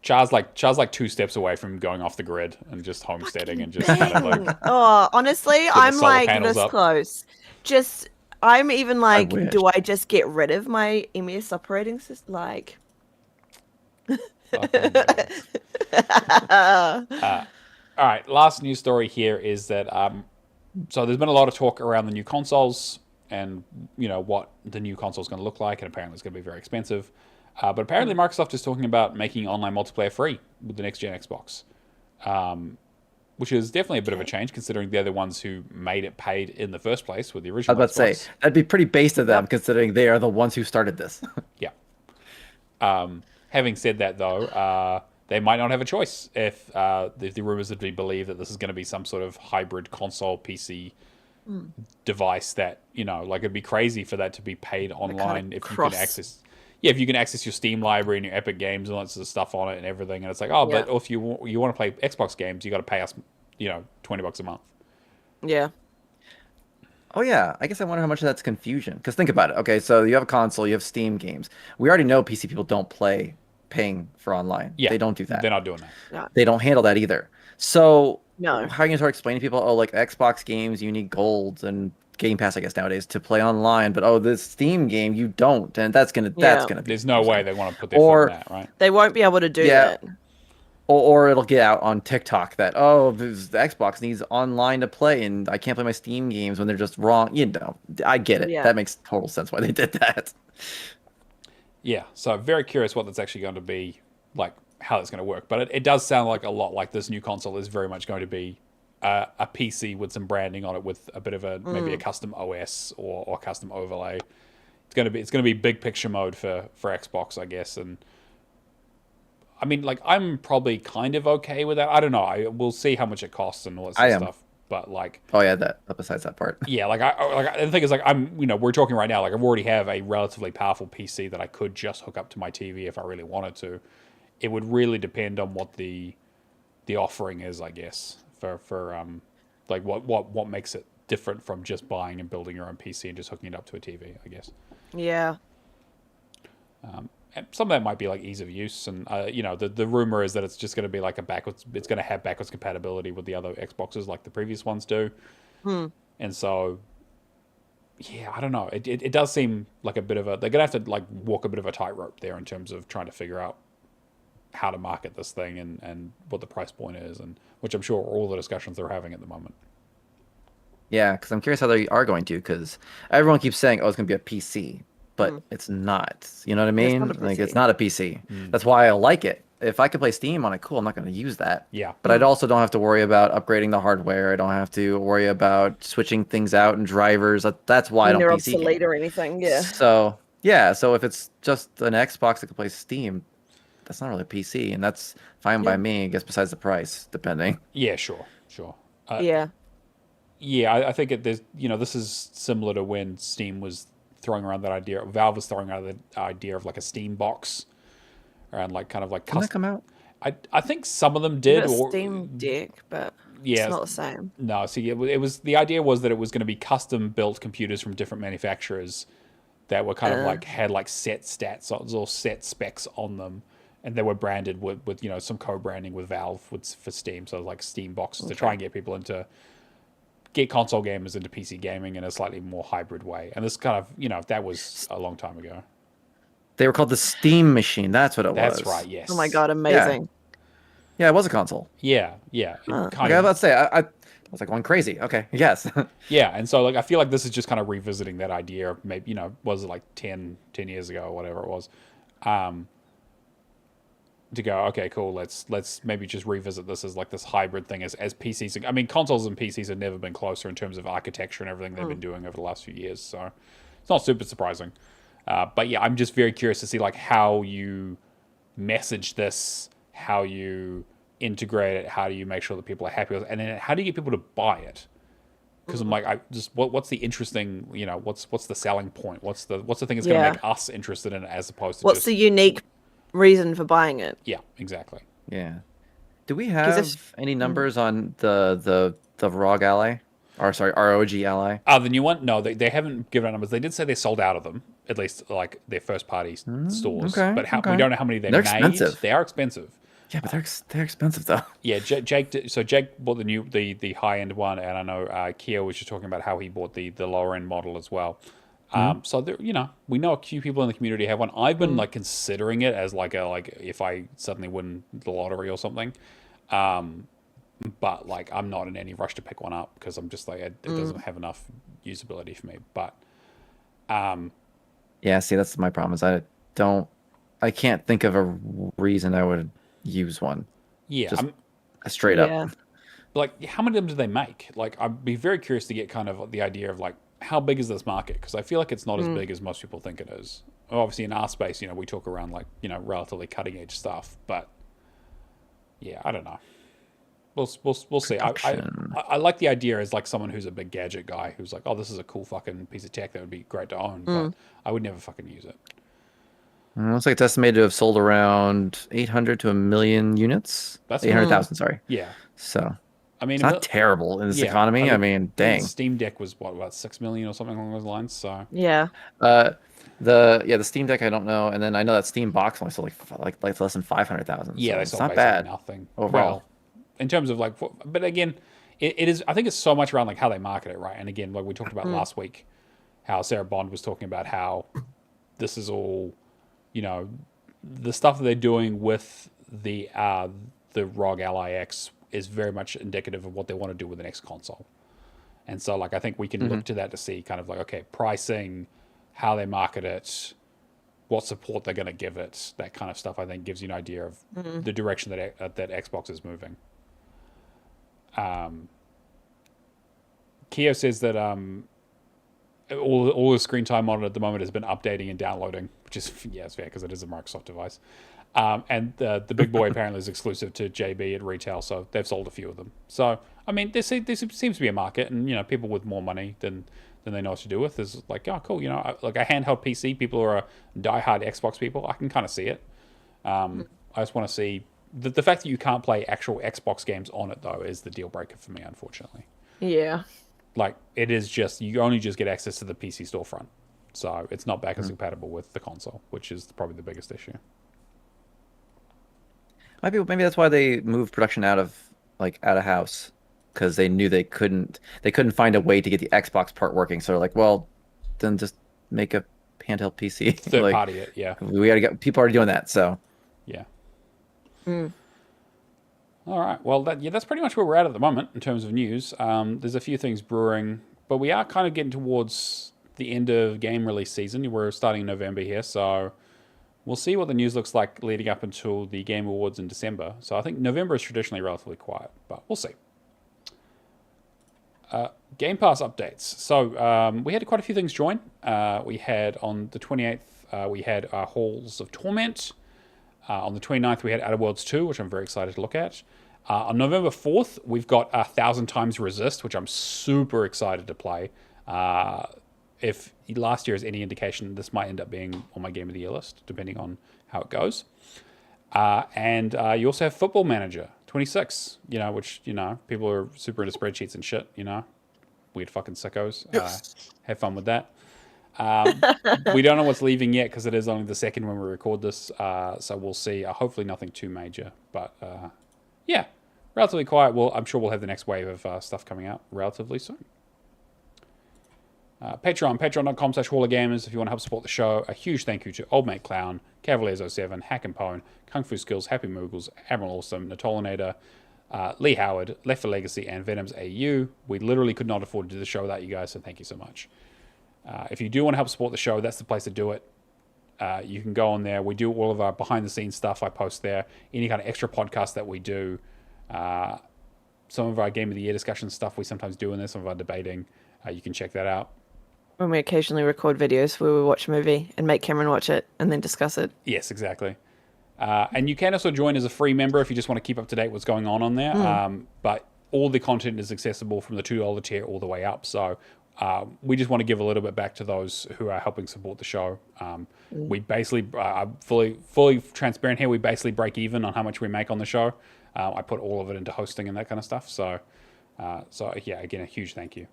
A: Char's like 2 steps away from going off the grid and just homesteading and just kind of like
C: Oh, honestly,
A: the
C: I'm
A: solar
C: like
A: panels
C: this
A: up.
C: close. Just, I'm even like,
B: wish.
C: do I just get rid of my MES operating system? Like,
A: All right, last news story here is that so there's been a lot of talk around the new consoles and what the new console is going to look like, and apparently it's going to be very expensive. But apparently Microsoft is talking about making online multiplayer free with the next gen Xbox, which is definitely a bit of a change considering they're the ones who made it paid in the first place with the
B: I
A: original
B: was about to
A: Xbox.
B: say that'd be pretty base of them considering they are the ones who started this.
A: Yeah. Having said that, though, they might not have a choice if the rumors that we believe that this is going to be some sort of hybrid console PC device that like it'd be crazy for that to be paid online if you can access. Yeah, if you can access your Steam library and your Epic Games and all that sort of stuff on it and everything, and it's like, oh, but if you want to play Xbox games, you got to pay us, $20 a month.
C: yeah.
B: Oh yeah, I guess I wonder how much of that's confusion. Because think about it. Okay, so you have a console, you have Steam games. We already know PC people don't play paying for online.
A: Yeah,
B: they don't do that.
A: They're not doing that.
B: They don't handle that either. So
C: No.
B: how are you gonna start explaining to people? Oh, like Xbox games, you need gold and Game Pass, I guess nowadays to play online. But this Steam game, you don't, and that's gonna be.
A: There's no way they want to put their foot in that, right?
C: They won't be able to do
B: Yeah.
C: that.
B: Or it'll get out on TikTok that the Xbox needs online to play and I can't play my Steam games when they're just wrong. I get it.
C: Yeah.
B: That makes total sense why they did that.
A: Yeah, so very curious what that's actually going to be, like how it's going to work. But it does sound like a lot like this new console is very much going to be a PC with some branding on it, with a bit of a maybe a custom OS or custom overlay. It's gonna be big picture mode for Xbox, I guess. And I mean, like, I'm probably kind of okay with that. I don't know. We'll see how much it costs and all that
B: I
A: sort of
B: am.
A: stuff. But like,
B: Oh yeah, that besides that part.
A: yeah, the thing is, like, we're talking right now. Like, I already have a relatively powerful PC that I could just hook up to my TV if I really wanted to. It would really depend on what the offering is, I guess, for like what makes it different from just buying and building your own PC and just hooking it up to a TV, I guess.
C: Yeah.
A: And some of that might be like ease of use, and the rumor is that it's just going to be like it's going to have backwards compatibility with the other Xboxes like the previous ones do. And so, yeah, I don't know. It does seem like a bit of they're going to have to like walk a bit of a tightrope there in terms of trying to figure out how to market this thing and what the price point is, and which I'm sure are all the discussions they're having at the moment.
B: Yeah, because I'm curious how they are going to, because everyone keeps saying, "Oh, it's going to be a PC," but it's not. You know what I
C: It's
B: mean?
C: not a
B: Like, it's
C: PC.
B: not a PC. That's why I like it. If I could play Steam on it, cool. I'm not going to use that.
A: Yeah.
B: But I also don't have to worry about upgrading the hardware. I don't have to worry about switching things out and drivers. That's why I
C: When
B: don't
C: they're
B: PC
C: obsolete
B: game.
C: or anything. Yeah.
B: So yeah, so if it's just an Xbox that can play Steam, that's not really a PC, and that's fine by me. I guess besides the price, depending.
A: Yeah, sure.
C: Yeah.
A: Yeah, I think there's this is similar to when Steam was throwing around that idea. Valve was throwing around the idea of like a Steam box, around like kind of like
B: Didn't that come out?
A: I think some of them
C: You've
A: did,
C: got
A: or
C: Steam Deck, but
A: yeah,
C: it's not the same.
A: no. See, it was the idea was that it was going to be custom built computers from different manufacturers that were kind of like had like set stats or set specs on them, and they were branded with some co-branding with Valve for Steam, so like Steam boxes to try and get console gamers into PC gaming in a slightly more hybrid way. And this kind of that was a long time ago.
B: They were called the Steam Machine. That's what it was.
A: That's right. Yes.
C: Oh my god, amazing.
B: Yeah, it was a console.
A: Yeah. It
C: Huh.
A: kind
B: Like, I was
A: of.
B: about to say, I was like going crazy. Okay, yes.
A: Yeah, and so like I feel like this is just kind of revisiting that idea of maybe was it like 10 years ago or whatever it was, to go, okay, cool, let's maybe just revisit this as like this hybrid thing as PCs. I mean, consoles and PCs have never been closer in terms of architecture and everything they've been doing over the last few years, so it's not super surprising. But yeah, I'm just very curious to see like how you message this, how you integrate it, how do you make sure that people are happy with it, and then how do you get people to buy it? Because I'm like, what's the interesting, what's the selling point? What's the thing that's going to make us interested in it as opposed to
C: What's
A: just
C: the unique reason for buying it?
A: yeah, exactly.
B: Yeah. Do we
C: 'Cause
B: have any numbers on the ROG Ally? Or sorry, ROG Ally?
A: The new one? No, they haven't given out numbers. They did say they sold out of them, at least like their first party stores.
B: okay,
A: But we
B: okay.
A: don't know how many they
B: They're
A: made.
B: expensive.
A: They are expensive.
B: Yeah, but they're expensive though.
A: Yeah, Jake. So Jake bought the high end one, and I know Kia was just talking about how he bought the lower end model as well. So there, we know a few people in the community have one. I've been like considering it as like if I suddenly win the lottery or something. But like I'm not in any rush to pick one up because I'm just like it doesn't have enough usability for me. But
B: Yeah, see, that's my problem. Is I can't think of a reason I would use one.
A: yeah,
B: Just straight up.
A: like how many of them do they make? Like I'd be very curious to get kind of the idea of like how big is this market, because I feel like it's not as big as most people think it is. Obviously in our space, we talk around like relatively cutting edge stuff, but yeah, I don't know. We'll see. I like the idea as like someone who's a big gadget guy who's like, oh, this is a cool fucking piece of tech that would be great to own, but I would never fucking use it.
B: Looks like it's estimated to have sold around 800 to a million units.
A: That's
B: 800,000, sorry.
A: Yeah,
B: So
A: I mean
B: it's not terrible in this
A: yeah,
B: economy. I mean, dang.
A: Steam Deck was what, about 6 million or something along those lines. So
C: Yeah.
B: The Steam Deck I don't know, and then I know that Steam Box only sold like less than 500,000.
A: yeah,
B: so
A: they
B: it's
A: sold
B: not
A: basically
B: bad
A: nothing
B: overall.
A: Well, in terms of like, but again, it is. I think it's so much around like how they market it, right? And again, like we talked about last week, how Sarah Bond was talking about how this is all, the stuff that they're doing with the ROG Ally X is very much indicative of what they want to do with the next console. And so like I think we can look to that to see kind of like, okay, pricing, how they market it, what support they're going to give it, that kind of stuff. I think gives you an idea of the direction that Xbox is moving. Keo says that all the screen time on it at the moment has been updating and downloading, which is it's fair because it is a Microsoft device. And the big boy apparently is exclusive to JB at retail, so they've sold a few of them. So I mean, there seems to be a market, and people with more money than they know what to do with is like, oh cool, like a handheld PC. People who are diehard Xbox people, I can kind of see it. I just want to see the fact that you can't play actual Xbox games on it though is the deal breaker for me, unfortunately.
C: Yeah.
A: Like it is just you only just get access to the PC storefront, so it's not backwards compatible with the console, which is probably the biggest issue.
B: Maybe that's why they moved production out of house, because they knew they couldn't find a way to get the Xbox part working. So they're like, well, then just make a handheld PC.
A: Third party it, yeah.
B: We already got people already doing that, so
A: yeah. All right. Well, that's pretty much where we're at the moment in terms of news. There's a few things brewing, but we are kind of getting towards the end of game release season. We're starting in November here, so we'll see what the news looks like leading up until the Game Awards in December. So I think November is traditionally relatively quiet, but we'll see. Game Pass updates. So we had quite a few things join. We had on the 28th, we had Halls of Torment. On the 29th, we had Outer Worlds 2, which I'm very excited to look at. On November 4th, we've got 1,000 Times Resist, which I'm super excited to play. If last year is any indication, this might end up being on my Game of the Year list, depending on how it goes. And you also have Football Manager 26, which, people are super into spreadsheets and shit, weird fucking sickos. Have fun with that. We don't know what's leaving yet because it is only the second when we record this, so we'll see. Hopefully nothing too major, but yeah, relatively quiet. I'm sure we'll have the next wave of stuff coming out relatively soon. Patreon.com/HallOfGamers if you want to help support the show. A huge thank you to Old Mate Clown, Cavaliers07, Hack and Pone, Kung Fu Skills, Happy Moogles, Admiral Awesome, Natolinator, Lee Howard, Left for Legacy, and Venom's AU. We literally could not afford to do the show without you guys, so thank you so much. If you do want to help support the show, that's the place to do it. You can go on there. We do all of our behind-the-scenes stuff. I post there. Any kind of extra podcast that we do. Some of our Game of the Year discussion stuff we sometimes do in there. Some of our debating. You can check that out.
C: When we occasionally record videos where we watch a movie and make Cameron watch it and then discuss it.
A: Yes, exactly. And you can also join as a free member if you just want to keep up to date what's going on there. But all the content is accessible from the $2 tier all the way up. So we just want to give a little bit back to those who are helping support the show. We basically, fully transparent here, we basically break even on how much we make on the show. I put all of it into hosting and that kind of stuff. So yeah, again, a huge thank you.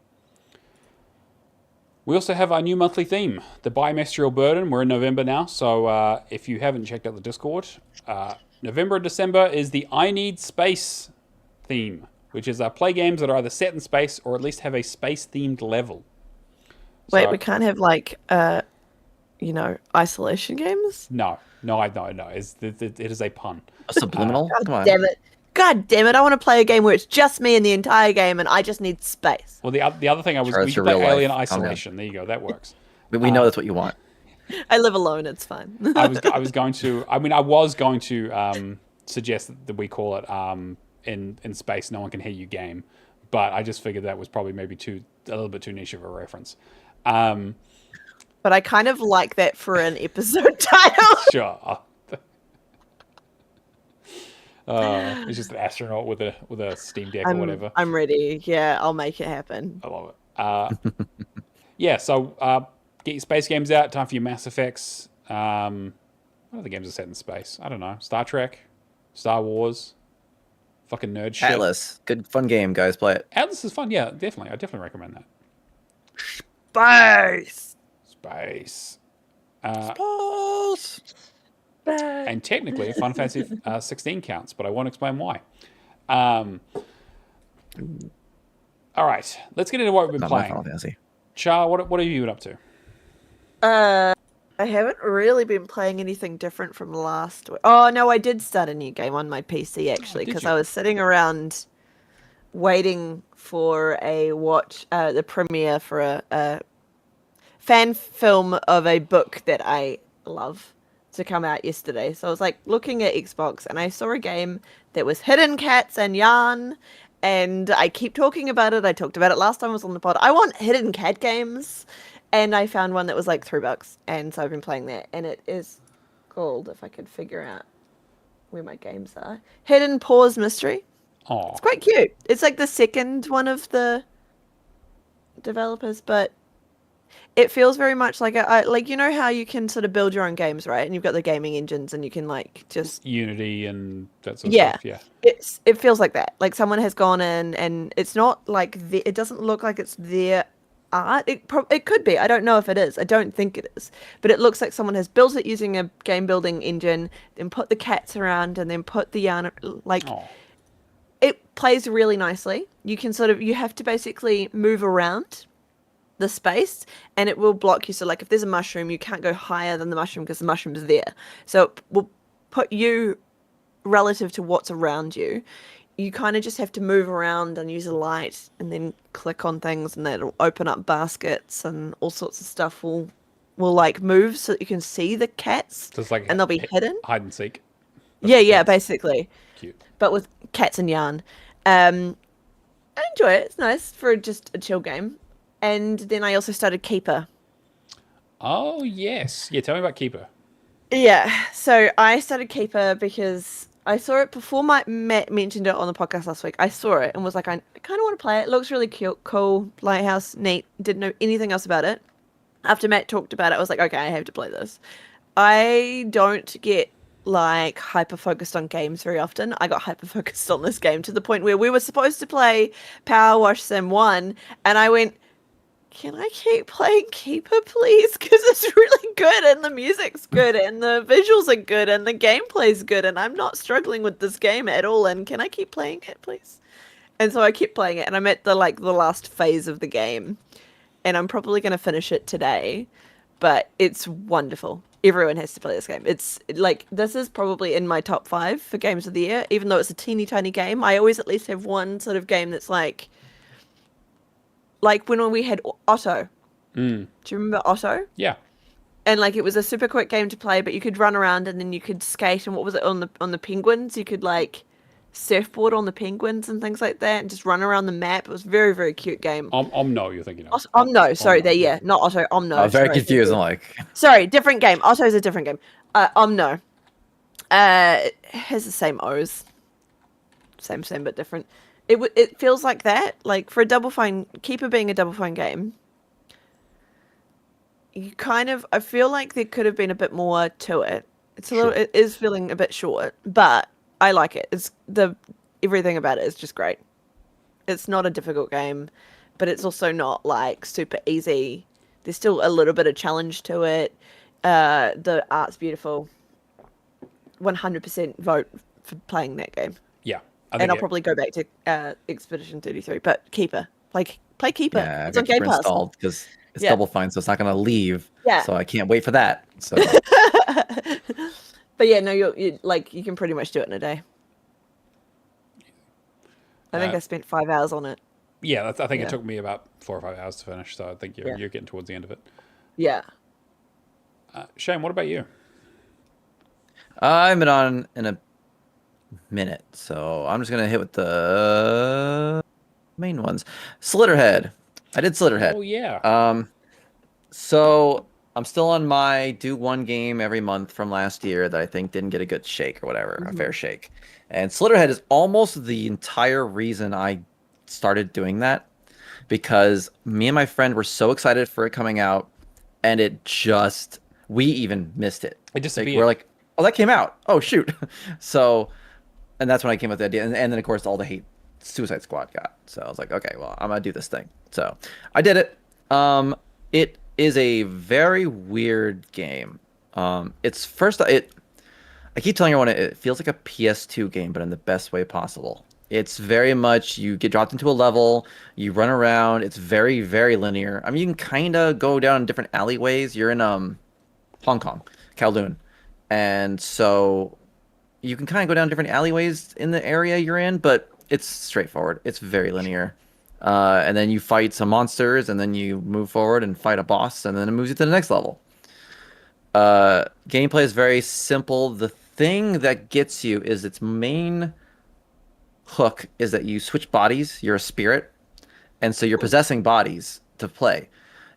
A: We also have our new monthly theme, the Bimestral Burden. We're in November now, so if you haven't checked out the Discord, November and December is the I Need Space theme, which is play games that are either set in space or at least have a space-themed level.
C: Wait, we can't have isolation games?
A: No. It is a pun.
B: A subliminal? Come on.
C: God damn it! I want to play a game where it's just me in the entire game, and I just need space.
A: Well, the other thing we could play Alien Isolation. There you go. That works.
B: We know that's what you want.
C: I live alone. It's fine.
A: I was going to suggest that we call it in space. No one can hear you game, but I just figured that was probably maybe a little bit too niche of a reference.
C: But I kind of like that for an episode title.
A: Sure. It's just an astronaut with a Steam Deck or whatever.
C: I'm ready. Yeah, I'll make it happen.
A: I love it. Yeah, so get your space games out. Time for your Mass Effects. What other games are set in space? I don't know. Star Trek, Star Wars, fucking nerd shit.
B: Atlas, good fun game, guys. Play it.
A: Atlas is fun. Yeah, definitely. I definitely recommend that.
C: Space.
B: Space.
A: And technically, Final Fantasy 16 counts, but I won't explain why. All right, let's get into what we've been playing.
B: Final Fantasy.
A: Char, what have you been up to?
C: I haven't really been playing anything different from last week. Oh no, I did start a new game on my PC actually because I was sitting around waiting for the premiere for a fan film of a book that I love to come out yesterday. So I was like looking at Xbox and I saw a game that was Hidden Cats and Yarn, and I keep talking about it. I talked about it last time I was on the pod. I want hidden cat games, and I found one that was like $3, and so I've been playing that, and it is called, if I could figure out where my games are, Hidden Paws Mystery.
A: Oh,
C: It's quite cute. It's like the second one of the developers, but it feels very much like like you know how you can sort of build your own games, right? And you've got the gaming engines, and you can like just
A: Unity and that sort of
C: yeah,
A: stuff. Yeah.
C: it feels like that. Like someone has gone in, and it's not like it doesn't look like it's their art. It could be. I don't know if it is. I don't think it is, but it looks like someone has built it using a game building engine, then put the cats around, and then put the yarn like.
A: Oh,
C: It plays really nicely. You can you have to basically move around the space and it will block you. So like if there's a mushroom, you can't go higher than the mushroom because the mushroom's there. So it will put you relative to what's around you. You kind of just have to move around and use a light and then click on things, and that'll open up baskets, and all sorts of stuff will like move so that you can see the cats,
A: so it's like
C: and they'll be hidden.
A: hide and seek.
C: Yeah, basically.
A: Cute.
C: But with cats and yarn. I enjoy it. It's nice for just a chill game. And then I also started Keeper.
A: Oh yes, yeah. Tell me about Keeper.
C: Yeah, so I started Keeper because I saw it before Matt mentioned it on the podcast last week. I saw it and was like, I kind of want to play it. It looks really cute, cool, lighthouse, neat. Didn't know anything else about it. After Matt talked about it, I was like, okay, I have to play this. I don't get like hyper focused on games very often. I got hyper focused on this game to the point where we were supposed to play Power Wash Sim 1, and I went, can I keep playing Keeper, please? Because it's really good, and the music's good, and the visuals are good, and the gameplay's good, and I'm not struggling with this game at all. And can I keep playing it, please? And so I kept playing it, and I'm at the last phase of the game, and I'm probably going to finish it today. But it's wonderful. Everyone has to play this game. It's like, this is probably in my top 5 for games of the year, even though it's a teeny tiny game. I always at least have one sort of game that's like when we had Otto. Do you remember Otto?
A: Yeah.
C: And like it was a super quick game to play, but you could run around and then you could skate, and what was it on the penguins? You could like surfboard on the penguins and things like that, and just run around the map. It was a very, very cute game.
A: Omno, you're thinking of.
C: Omno, sorry,
A: Omno,
C: yeah, not Otto, Omno.
B: I was very
C: sorry.
B: confused. I'm like,
C: Sorry, different game. Otto's a different game. Omno. It has the same O's. Same, but different. It feels like that. Like for a Double Fine, Keeper being a Double Fine game, you kind of, I feel like there could have been a bit more to it. It's a little, it is feeling a bit short, but I like it. Everything about it is just great. It's not a difficult game, but it's also not like super easy. There's still a little bit of challenge to it. The art's beautiful. 100% vote for playing that game.
A: Yeah.
C: And I'll probably go back to Expedition 33. But Keeper. Play Keeper.
B: yeah,
C: It's
B: I've
C: on
B: got
C: Game
B: Keeper
C: Pass.
B: installed because it's
C: Yeah.
B: Double Fine, so it's not going to leave.
C: Yeah.
B: So I can't wait for that. So
C: But yeah, no, you can pretty much do it in a day. I think I spent 5 hours on it.
A: Yeah, I think
C: Yeah.
A: it took me about 4 or 5 hours to finish, so I think you're getting towards the end of it.
C: Yeah.
A: Shane, what about you?
B: I've been on in a minute, so I'm just going to hit with the main ones. Slitterhead. I did Slitterhead.
A: Oh, yeah.
B: So I'm still on my do one game every month from last year that I think didn't get a good shake or whatever, a fair shake. And Slitterhead is almost the entire reason I started doing that, because me and my friend were so excited for it coming out, and we even missed it.
A: It disappeared.
B: We're like, oh, that came out. Oh, shoot. So, and that's when I came up with the idea. And then, of course, all the hate Suicide Squad got. So I was like, okay, well, I'm going to do this thing. So I did it. It is a very weird game. I keep telling everyone it feels like a PS2 game, but in the best way possible. It's very much, you get dropped into a level, you run around. It's very, very linear. I mean, you can kind of go down different alleyways. You're in Hong Kong, Kowloon. And so you can kind of go down different alleyways in the area you're in, but it's straightforward. It's very linear. And then you fight some monsters, and then you move forward and fight a boss, and then it moves you to the next level. Gameplay is very simple. The thing that gets you is its main hook is that you switch bodies. You're a spirit, and so you're possessing bodies to play.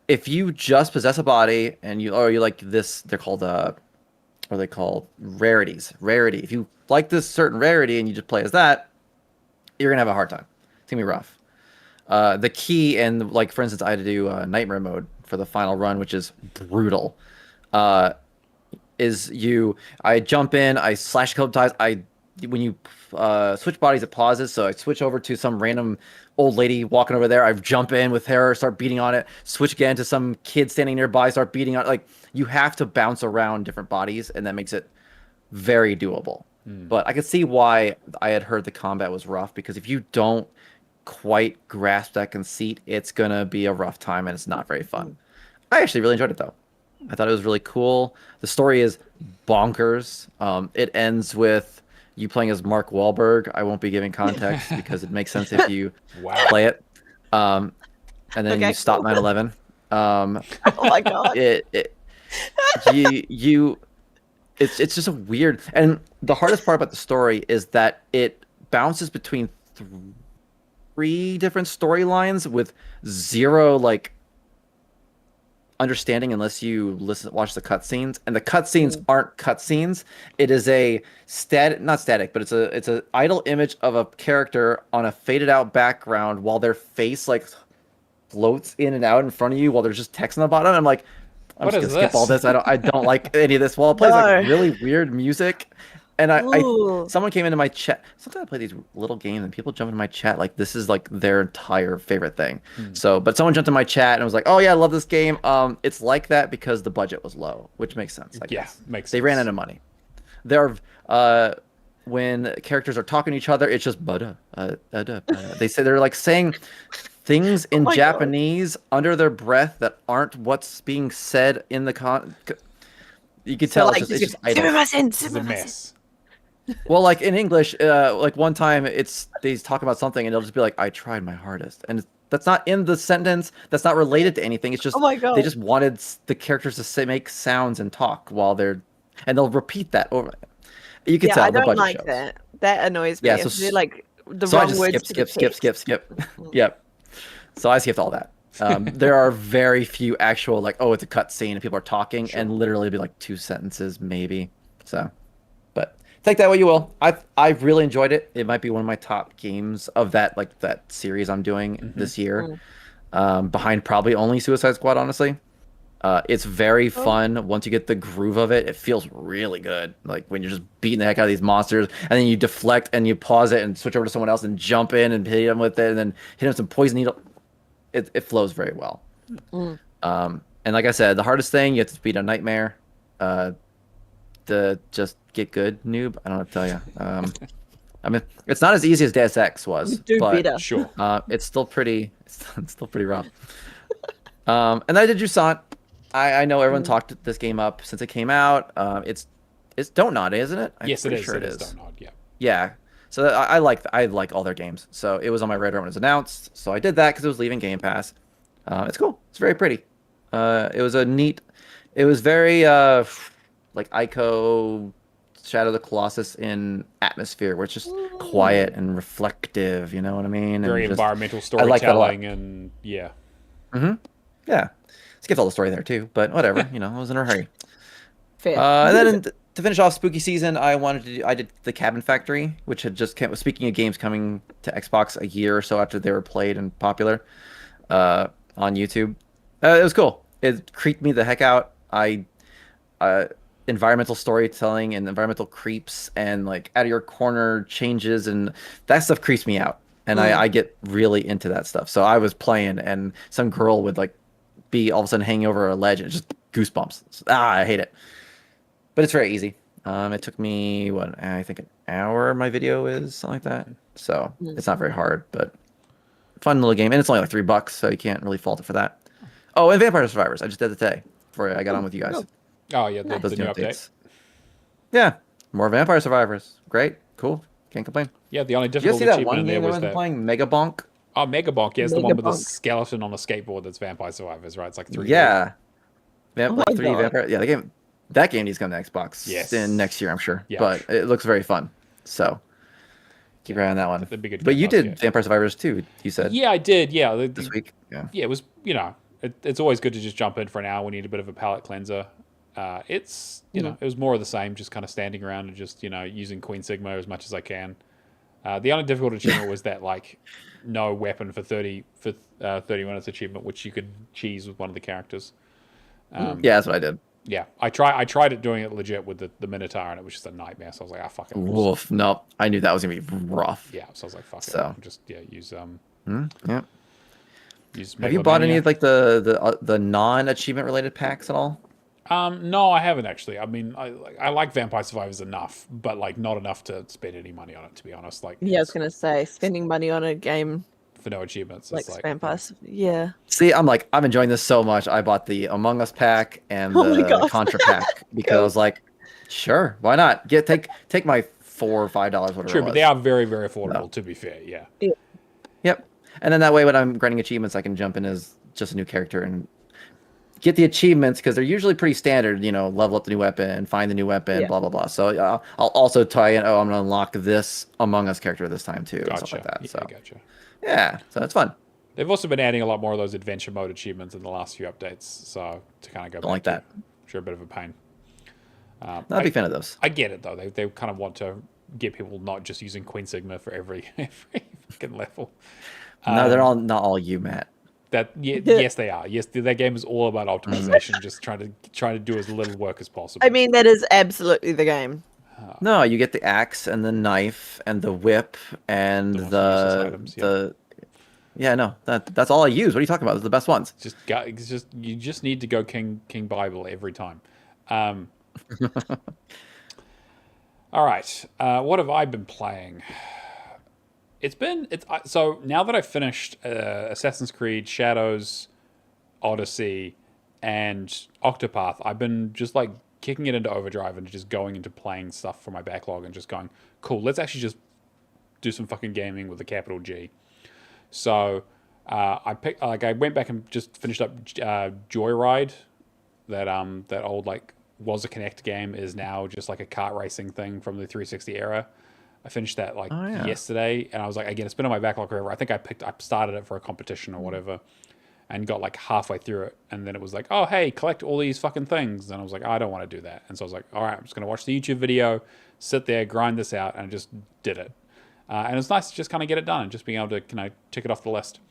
B: If you just possess a body and you like this, they're called what are they called? Rarities. Rarity. If you like this certain rarity and you just play as that, you're gonna have a hard time. It's gonna be rough. The key, and like for instance, I had to do nightmare mode for the final run, which is brutal. I jump in, I slash a couple times. When you switch bodies, it pauses, so I switch over to some random old lady walking over there. I jump in with her, start beating on it. Switch again to some kid standing nearby, start beating on it. Like you have to bounce around different bodies, and that makes it very doable. But I could see why I had heard the combat was rough, because if you don't quite grasp that conceit, it's gonna be a rough time and it's not very fun. I actually really enjoyed it though. I thought it was really cool. The story is bonkers. It ends with you playing as Mark Wahlberg. I won't be giving context because it makes sense if you play it. And then you stop 9/11.
C: Oh my god.
B: It's just a weird, and the hardest part about the story is that it bounces between three different storylines with zero like understanding unless you watch the cutscenes, and the cutscenes aren't cutscenes. It is a not static, but it's a idle image of a character on a faded out background while their face like floats in and out in front of you while there's just text on the bottom. I'm like, I'm just gonna skip all this. I don't like any of this. Well, it plays like really weird music. And someone came into my chat. Sometimes I play these little games and people jump into my chat like this is like their entire favorite thing. So, but someone jumped in my chat and was like, "Oh yeah, I love this game." It's like that because the budget was low, which makes sense. I guess.
A: Makes sense.
B: They ran out of money. There are when characters are talking to each other, it's just butter. They say they're like saying things in Japanese under their breath that aren't what's being said in the You can tell it's just idle.
A: It's a mess.
B: Well, like in English, like one time they talk about something and they'll just be like, "I tried my hardest," and that's not in the sentence. That's not related to anything. It's just they just wanted the characters to make sounds and talk while and they'll repeat that over. You can tell
C: I
B: the
C: don't
B: budget
C: like
B: shows.
C: that. That annoys me.
B: Yeah,
C: If they're like the
B: so
C: wrong
B: I just
C: words.
B: skip. Yep. So I skipped all that. There are very few actual like, oh, it's a cut scene and people are talking, and literally be like 2 sentences maybe. So, but take that what you will. I really enjoyed it. It might be one of my top games of that series I'm doing this year. Behind probably only Suicide Squad, honestly. It's very fun once you get the groove of it. It feels really good. Like when you're just beating the heck out of these monsters, and then you deflect and you pause it and switch over to someone else and jump in and hit them with it, and then hit them with some poison needle. It flows very well. And like I said, the hardest thing you have to beat a nightmare. To just get good, noob. I don't know what to tell you. I mean, it's not as easy as Deus Ex was, but
A: sure,
B: it's still pretty. It's still pretty rough. And I did Jusant. I know everyone talked this game up since it came out. It's Don't Nod, isn't it?
A: Yes, it is.
B: Sure
A: it
B: is.
A: Don't Nod. Yeah.
B: Yeah. So I like all their games. So it was on my radar when it was announced. So I did that because it was leaving Game Pass. It's cool. It's very pretty. It was a neat. It was very like Ico, Shadow of the Colossus in atmosphere, where it's just quiet and reflective. You know what I mean?
A: Very
B: and
A: environmental
B: I like that a lot.
A: storytelling, and yeah.
B: Yeah. Skipped all the story there too, but whatever. You know, I was in a hurry.
C: Fair.
B: And then to finish off spooky season, I did the Cabin Factory, which had just came. Speaking of games coming to Xbox a year or so after they were played and popular, on YouTube, it was cool. It creeped me the heck out. Environmental storytelling and environmental creeps and like out of your corner changes and that stuff creeps me out. And I get really into that stuff. So I was playing and some girl would like be all of a sudden hanging over a ledge and just goosebumps. I hate it. But it's very easy. It took me I think an hour. My video is something like that. So it's not very hard, but fun little game. And it's only like $3, so you can't really fault it for that. Oh, and Vampire Survivors. I just did it today before I got on with you guys.
A: Oh yeah, the
B: Those
A: new
B: new
A: update.
B: updates. Yeah, more Vampire Survivors. Great, cool. Can't complain.
A: Yeah, the only
B: Did you
A: difficult
B: see that
A: achievement
B: one
A: in there
B: game that
A: was
B: was
A: that.
B: playing Mega Bonk?
A: Oh, Mega Bonk. Yeah, it's the one with the
C: Megabonk.
A: skeleton on a skateboard that's Vampire Survivors, right? It's like 3D.
B: Yeah,
C: Oh my
B: 3D
C: God.
B: Vampire. Yeah, that game needs to come to Xbox
A: Yes.
B: in next year, I'm sure.
A: Yeah.
B: But it looks very fun. So Keep your eye on that one.
A: The bigger
B: But
A: Game
B: you
A: Pass
B: did Vampire Survivors too, you said.
A: Yeah, I did. Yeah,
B: This week. Yeah.
A: Yeah, it was. It's always good to just jump in for an hour when you need a bit of a palate cleanser. It's it was more of the same, just kind of standing around and just using Queen Sigma as much as I can. The only difficult achievement was that like no weapon for 30 minutes achievement, which you could cheese with one of the characters.
B: Yeah, that's what I did.
A: Yeah, I tried it doing it legit with the Minotaur, and it was just a nightmare. So I was like, fuck it.
B: Woof. No, I knew that was gonna be rough.
A: Yeah, so I was like, fuck it.
B: So.
A: I'll just use
B: Yeah.
A: use.
B: Have you bought any
A: Megalomania.
B: of like the non-achievement related packs at all?
A: No, I haven't actually. I mean, I like Vampire Survivors enough, but like not enough to spend any money on it. To be honest, like
C: Yeah, I was gonna say spending money on a game
A: for no achievements,
C: like
A: it's like
C: Vampires. Yeah.
B: See, I'm enjoying this so much. I bought the Among Us pack and
C: Oh my
B: the
C: God.
B: Contra pack because I was like, sure, why not? Take my $4 or $5, whatever.
A: True,
B: it
A: but
B: was.
A: they are very, very affordable.
B: No.
A: To be fair, yeah.
B: Yep. And then that way, when I'm grinding achievements, I can jump in as just a new character and get the achievements because they're usually pretty standard. Level up the new weapon, find the new weapon,
C: Yeah.
B: blah blah blah. So I'll also tie in. Oh, I'm gonna unlock this Among Us character this time too, and
A: Gotcha.
B: stuff like that.
A: Yeah,
B: So
A: gotcha.
B: yeah, so that's fun.
A: They've also been adding a lot more of those adventure mode achievements in the last few updates. So to kind of go
B: Don't like
A: back
B: that.
A: to, sure, a bit of a pain.
B: Not a big fan of those.
A: I get it though. They kind of want to get people not just using Queen Sigma for every fucking level.
B: No, they're not all you, Matt.
A: Yes, they are. Yes, that game is all about optimization, just trying to do as little work as possible.
C: I mean, that is absolutely the game.
B: No, you get the axe and the knife and the whip and
A: The most useless items,
B: yeah, no, that's all I use. What are you talking about? Those are the best ones.
A: You just need to go King Bible every time. All right, what have I been playing? So now that I've finished Assassin's Creed, Shadows, Odyssey, and Octopath, I've been just like kicking it into overdrive and just going into playing stuff for my backlog and just going, cool, let's actually just do some fucking gaming with a capital G. So I went back and just finished up Joyride, that old like was a Kinect game is now just like a kart racing thing from the 360 era. I finished that yesterday, and I was like, again, it's been on my backlog forever. I think I started it for a competition or whatever, and got like halfway through it, and then it was like, oh hey, collect all these fucking things, and I was like, I don't want to do that, and so I was like, all right, I'm just gonna watch the YouTube video, sit there, grind this out, and I just did it, and it's nice to just kind of get it done and just being able to tick it off the list.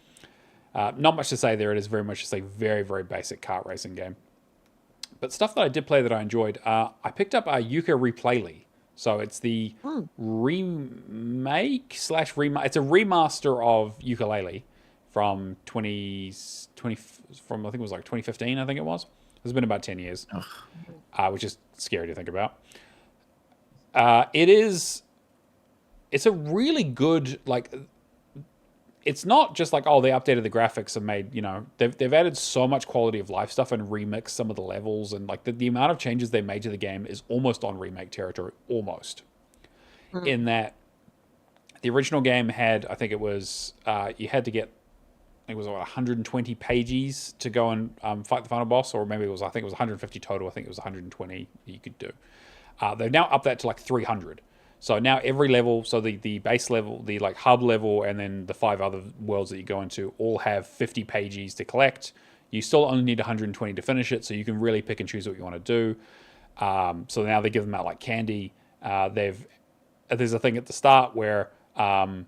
A: Not much to say there. It is very much just a very very basic kart racing game, but stuff that I did play that I enjoyed. I picked up Yuka Replayly. So it's the remake / It's a remaster of Ukulele from I think it was like 2015. I think it was. It's been about 10 years, which is scary to think about. It's a really good like. It's not just like, oh, they updated the graphics and made, they've added so much quality of life stuff and remixed some of the levels, and like the amount of changes they made to the game is almost on remake territory, almost. In that the original game had, I think it was, you had to get, it was 120 pages to go and fight the final boss, or maybe I think it was 150 total. I think it was 120 you could do. They've now upped that to like 300. So now every level, so the base level, the like hub level, and then the 5 other worlds that you go into all have 50 pages to collect. You still only need 120 to finish it, so you can really pick and choose what you want to do. So now they give them out like candy. There's a thing at the start where the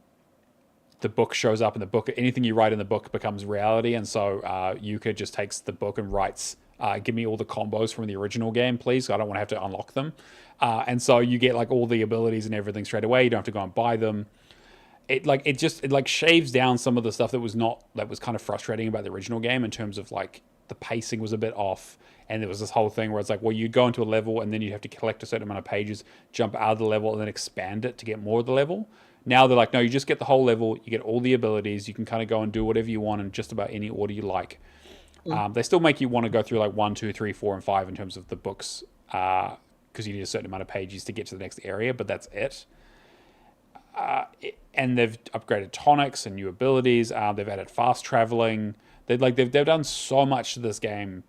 A: book shows up in the book. Anything you write in the book becomes reality, and so Yuka just takes the book and writes, give me all the combos from the original game, please. I don't want to have to unlock them. And so you get like all the abilities and everything straight away. You don't have to go and buy them. It shaves down some of the stuff that was kind of frustrating about the original game in terms of like the pacing was a bit off. And there was this whole thing where it's like, well, you go into a level and then you have to collect a certain amount of pages, jump out of the level, and then expand it to get more of the level. Now they're like, no, you just get the whole level. You get all the abilities. You can kind of go and do whatever you want in just about any order you like. They still make you want to go through like 1, 2, 3, 4, and 5 in terms of the books, because you need a certain amount of pages to get to the next area, but that's it. And they've upgraded tonics and new abilities. They've added fast traveling. They've done so much to this game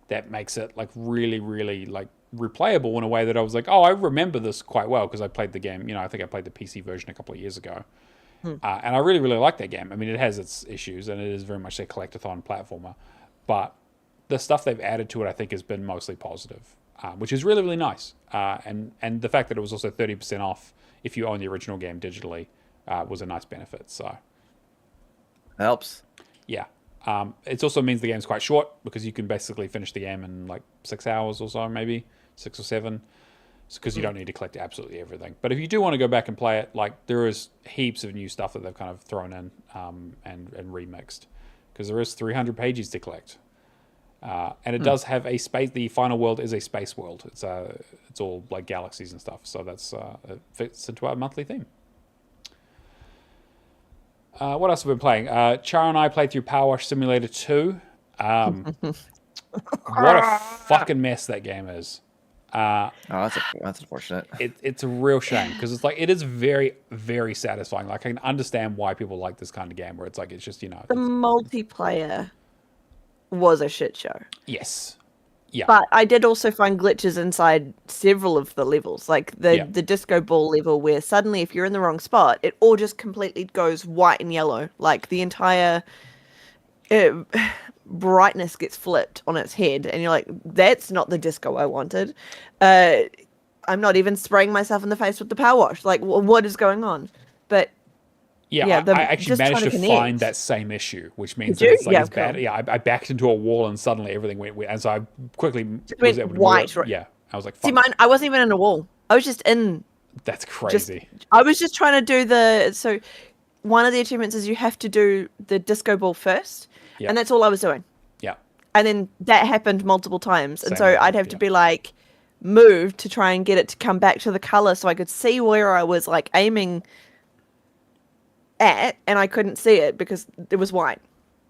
A: that makes it like really, really like replayable in a way that I was like, oh, I remember this quite well because I played the game. I think I played the PC version a couple of years ago. And I really, really like that game. I mean, it has its issues, and it is very much a collectathon platformer. But the stuff they've added to it, I think, has been mostly positive, which is really, really nice. And the fact that it was also 30% off if you own the original game digitally was a nice benefit. So
B: Helps.
A: yeah. It also means the game's quite short because you can basically finish the game in like 6 hours or so, maybe 6 or 7. Because you don't need to collect absolutely everything. But if you do want to go back and play it, like there is heaps of new stuff that they've kind of thrown in and remixed. Because there is 300 pages to collect, and it does have a space. The final world is a space world. It's all like galaxies and stuff. So that's it fits into our monthly theme. What else have we been playing? Char and I played through Power Wash Simulator 2. What a fucking mess that game is.
B: That's unfortunate.
A: It's a real shame because it's like it is very, very satisfying. Like I can understand why people like this kind of game where it's like it's just
C: The multiplayer was a shit show.
A: Yes. Yeah.
C: But I did also find glitches inside several of the levels, like the disco ball level where suddenly if you're in the wrong spot, it all just completely goes white and yellow. Like the entire brightness gets flipped on its head and you're like, that's not the disco I wanted. I'm not even spraying myself in the face with the power wash. Like, what is going on? But
A: I actually managed to find that same issue, which means that it's like it's bad. Yeah, I backed into a wall and suddenly everything went, and so I quickly was able to
C: white.
A: Yeah, I was like, fuck.
C: See, mine, I wasn't even in a wall. I was just in.
A: That's crazy.
C: I was just trying to do so one of the achievements is you have to do the disco ball first, and that's all I was doing.
A: Yeah.
C: And then that happened multiple times, and so I'd have to be like moved to try and get it to come back to the color so I could see where I was like aiming at, and I couldn't see it because it was white.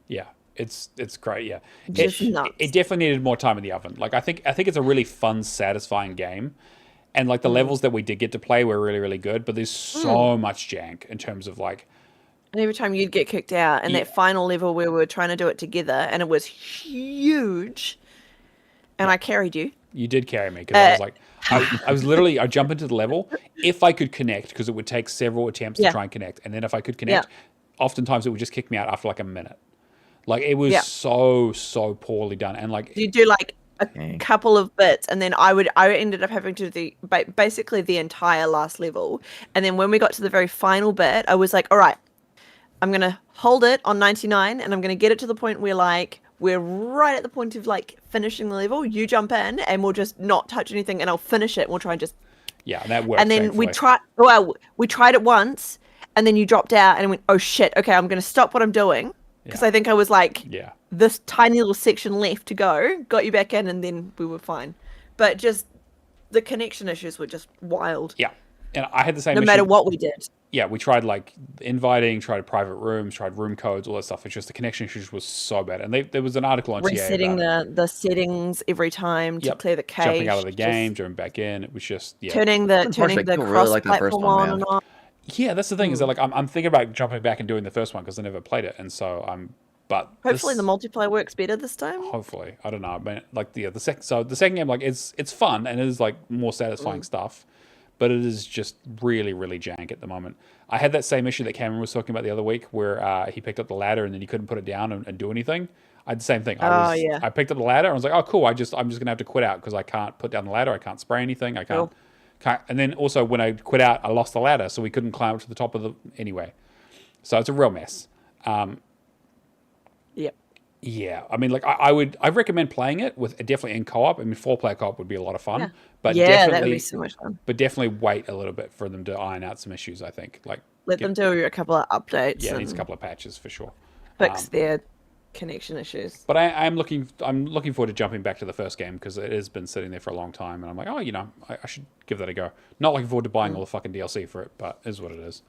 A: Yeah, it's great. Yeah,
C: Just nuts.
A: It definitely needed more time in the oven. Like I think it's a really fun, satisfying game, and like the levels that we did get to play were really, really good. But there's so much jank in terms of like.
C: And every time you'd get kicked out, and that final level where we were trying to do it together, and it was huge, and I carried you.
A: You did carry me because I was like, I was literally, I jump into the level if I could connect because it would take several attempts to try and connect. And then if I could connect, oftentimes it would just kick me out after like a minute. Like it was so poorly done. And like,
C: you do like a couple of bits and then I ended up having to do basically the entire last level. And then when we got to the very final bit, I was like, all right, I'm going to hold it on 99 and I'm going to get it to the point where like, we're right at the point of like finishing the level. You jump in and we'll just not touch anything and I'll finish it and we'll try and just.
A: Yeah, that worked.
C: And then we tried it once and then you dropped out and went, oh shit, okay, I'm going to stop what I'm doing. Because I think I was like, this tiny little section left to go, got you back in and then we were fine. But just the connection issues were just wild.
A: Yeah. And I had the same issue.
C: No matter what we did.
A: Yeah, we tried like inviting, tried private rooms, tried room codes, all that stuff. It's just the connection issues was so bad. And there was an article on
C: resetting the settings every time to clear the cache.
A: Jumping out of the game, jumping back in. It was just
C: turning the cross-platform on and off.
A: Yeah, that's the thing is that like I'm thinking about jumping back and doing the first one because I never played it, and so But
C: hopefully the multiplayer works better this time.
A: Hopefully, I don't know. But like the second game, like it's fun and it is like more satisfying stuff. But it is just really, really jank at the moment. I had that same issue that Cameron was talking about the other week where he picked up the ladder and then he couldn't put it down and do anything. I had the same thing. I picked up the ladder and I was like, oh, cool. I'm just going to have to quit out because I can't put down the ladder. I can't spray anything. I can't. And then also when I quit out, I lost the ladder. So we couldn't climb up to the top of the... Anyway. So it's a real mess.
C: Yep.
A: Yeah, I mean, like I recommend playing it with definitely in co-op. I mean, 4-player co-op would be a lot of fun, but
C: that would be so much fun.
A: But definitely wait a little bit for them to iron out some issues. I think
C: let them do a couple of updates.
A: Yeah, it needs a couple of patches for sure.
C: Fix their connection issues.
A: But I'm looking forward to jumping back to the first game because it has been sitting there for a long time, and I'm like, oh, I should give that a go. Not looking forward to buying all the fucking DLC for it, but it is what it is.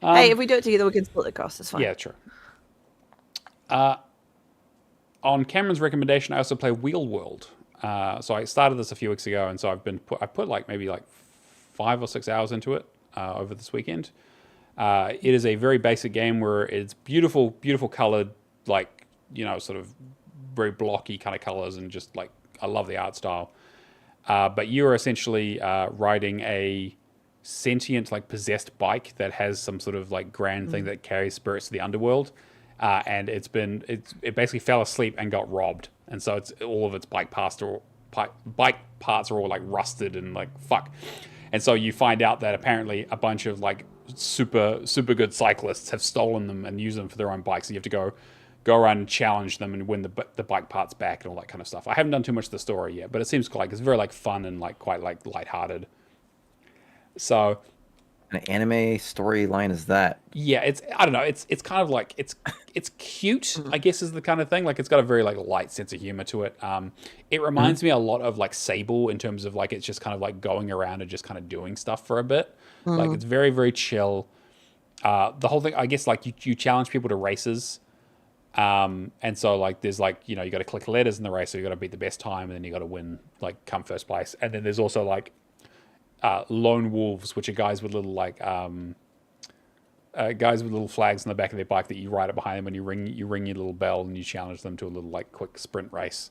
C: Hey, if we do it together, we can split the cost. It's fine.
A: Yeah, true. On Cameron's recommendation, I also play Wheel World. So I started this a few weeks ago, and so I put like maybe 5 or 6 hours into it over this weekend. It is a very basic game where it's beautiful, beautiful colored, sort of very blocky kind of colors, and just like I love the art style. But you're essentially riding a sentient, like possessed bike that has some sort of like grand thing that carries spirits to the underworld, and it basically fell asleep and got robbed, and so it's all of its bike parts are all like rusted and like fuck, and so you find out that apparently a bunch of like super good cyclists have stolen them and use them for their own bikes. So you have to go around and challenge them and win the bike parts back and all that kind of stuff. I haven't done too much of the story yet, but it seems like it's very like fun and like quite like lighthearted. So,
B: An anime storyline is that?
A: yeah, I don't know, it's kind of like it's cute, I guess, is the kind of thing. Like it's got a very like light sense of humor to it. It reminds me a lot of like Sable in terms of like it's just kind of like going around and just kind of doing stuff for a bit. Like it's very very chill. The whole thing, I guess, like you challenge people to races. And so like there's like, you got to collect letters in the race, so you got to beat the best time, and then you got to win, like come first place. And then there's also like lone wolves, which are guys with little like flags on the back of their bike that you ride it behind them, and you ring your little bell and you challenge them to a little like quick sprint race.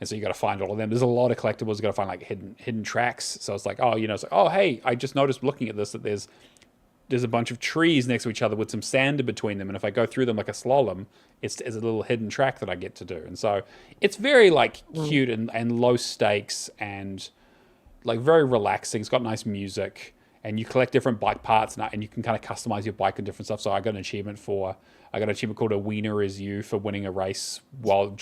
A: And so you got to find all of them. There's a lot of collectibles. You got to find like hidden tracks. So it's like, it's like, oh hey, I just noticed looking at this that there's a bunch of trees next to each other with some sand in between them, and if I go through them like a slalom, it's a little hidden track that I get to do. And so it's very like cute and low stakes and like very relaxing. It's got nice music, and you collect different bike parts, and you can kind of customize your bike and different stuff. So I got an achievement called A Wiener Is You for winning a race while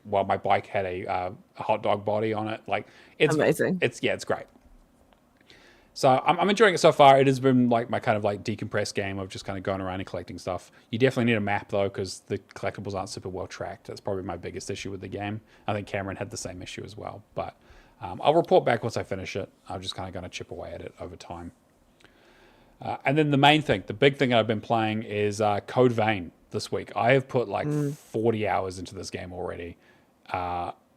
A: my bike had a hot dog body on it. Like it's
C: amazing.
A: It's great. So I'm enjoying it so far. It has been like my kind of like decompressed game of just kind of going around and collecting stuff. You definitely need a map though, because the collectibles aren't super well tracked. That's probably my biggest issue with the game. I think Cameron had the same issue as well. But I'll report back once I finish it. I'm just kind of going to chip away at it over time. And then the main thing, the big thing I've been playing is Code Vein this week. I have put like 40 hours into this game already.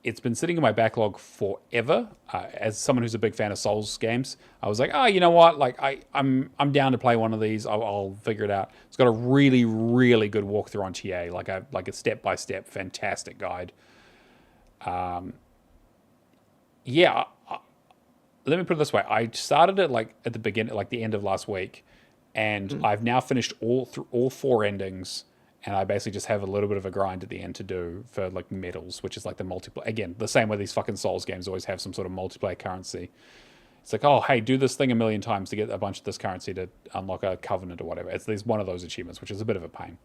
A: It's been sitting in my backlog forever. As someone who's a big fan of Souls games, I was like, you know what? Like I'm down to play one of these. I'll figure it out. It's got a really, really good walkthrough on TA, like a step-by-step fantastic guide. Let me put it this way. I started it like at the beginning, like the end of last week, and I've now finished all 4 endings. And I basically just have a little bit of a grind at the end to do for like medals, which is like the multiplayer. Again, the same way these fucking Souls games always have some sort of multiplayer currency. It's like, oh, hey, do this thing a million times to get a bunch of this currency to unlock a covenant or whatever. It's one of those achievements, which is a bit of a pain.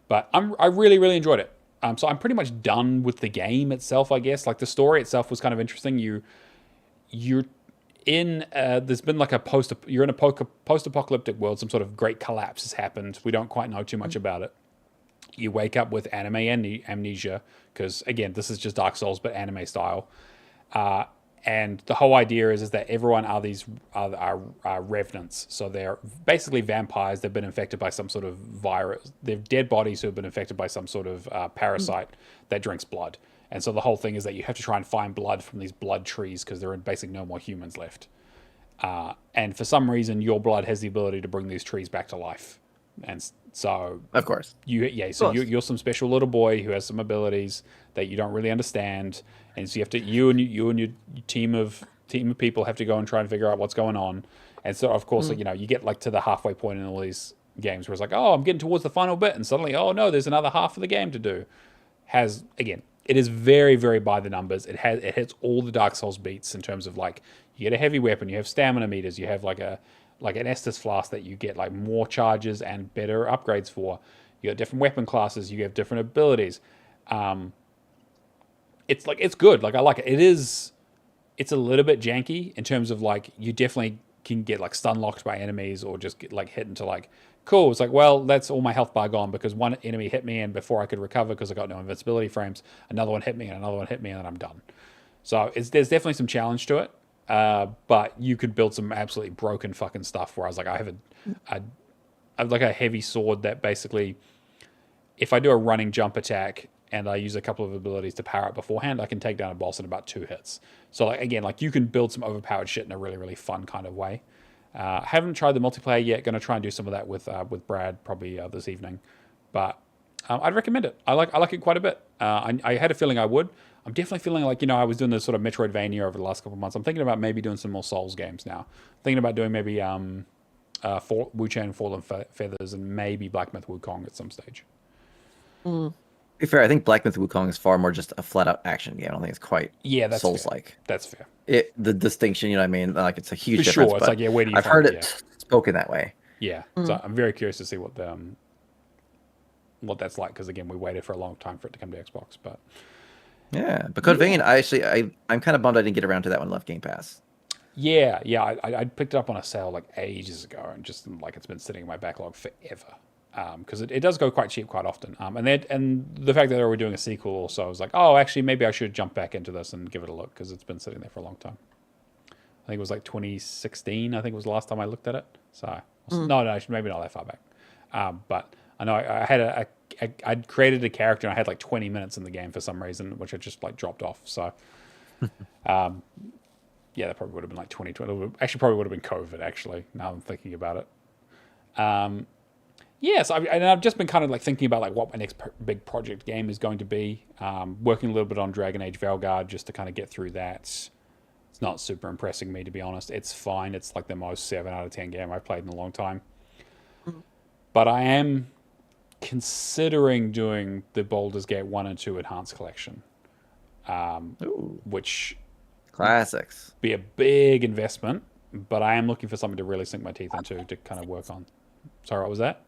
A: But I really, really enjoyed it. So I'm pretty much done with the game itself, I guess. Like the story itself was kind of interesting. You're in there's been like you're in a post-apocalyptic world. Some sort of great collapse has happened. We don't quite know too much about it. You wake up with anime amnesia, because again, this is just Dark Souls but anime style. And the whole idea is that everyone are revenants. So they're basically vampires. They've been infected by some sort of virus. They're dead bodies who have been infected by some sort of parasite that drinks blood. And so the whole thing is that you have to try and find blood from these blood trees, because there are basically no more humans left. And for some reason, your blood has the ability to bring these trees back to life. And so,
B: of course,
A: you're some special little boy who has some abilities that you don't really understand, and so you and your team of people have to go and try and figure out what's going on. And so, of course, like, you get like to the halfway point in all these games where it's like, oh, I'm getting towards the final bit, and suddenly, oh no, there's another half of the game to do. It is very, very by the numbers. It hits all the Dark Souls beats in terms of like, you get a heavy weapon, you have stamina meters, you have like an Estus flask that you get like more charges and better upgrades for. You got different weapon classes, you have different abilities. It's good. Like I like it. It's a little bit janky in terms of like, you definitely can get like stun locked by enemies or just get like hit into like, cool. It's like, well, that's all my health bar gone because one enemy hit me and before I could recover because I got no invincibility frames, another one hit me and another one hit me and then I'm done. So there's definitely some challenge to it. But you could build some absolutely broken fucking stuff where I was like, I have like a heavy sword that basically, if I do a running jump attack and I use a couple of abilities to power it beforehand, I can take down a boss in about 2 hits. So like, again, like you can build some overpowered shit in a really, really fun kind of way. Haven't tried the multiplayer yet. Going to try and do some of that with Brad probably this evening. But I'd recommend it. I like it quite a bit. I had a feeling I would. I'm definitely feeling like, I was doing this sort of Metroidvania over the last couple of months. I'm thinking about maybe doing some more Souls games now. Thinking about doing maybe Wu-Chan Fallen Feathers and maybe Black Myth Wukong at some stage.
B: To be fair, I think Black Myth Wukong is far more just a flat-out action game. I don't think it's quite
A: that's
B: Souls-like.
A: Fair. That's fair.
B: The distinction, you know what I mean? Like, it's a huge
A: For
B: difference.
A: sure. It's like, where do you
B: I've heard it spoken that way.
A: Yeah. So I'm very curious to see what that's like, because, again, we waited for a long time for it to come to Xbox. But
B: yeah, but Code Vein, I'm kind of bummed I didn't get around to that one. Left Game Pass.
A: Yeah. I picked it up on a sale like ages ago, and just like it's been sitting in my backlog forever. Because it does go quite cheap quite often. And the fact that they were doing a sequel also, I was like, oh, actually, maybe I should jump back into this and give it a look, because it's been sitting there for a long time. I think it was like 2016. I think was the last time I looked at it. So no, maybe not that far back. But I know I had I'd created a character and I had like 20 minutes in the game for some reason, which I just like dropped off. So, yeah, that probably would have been like 2020. Actually, probably would have been COVID. Actually, now I'm thinking about it. Yeah, so I've just been kind of like thinking about like what my next big project game is going to be. Working a little bit on Dragon Age Valgard just to kind of get through that. It's not super impressing me, to be honest. It's fine. It's like the most 7 out of 10 game I've played in a long time. But I am considering doing the Baldur's Gate 1 and 2 Enhanced Collection, which
B: classics
A: be a big investment, but I am looking for something to really sink my teeth into to kind of work on. Sorry, what was that?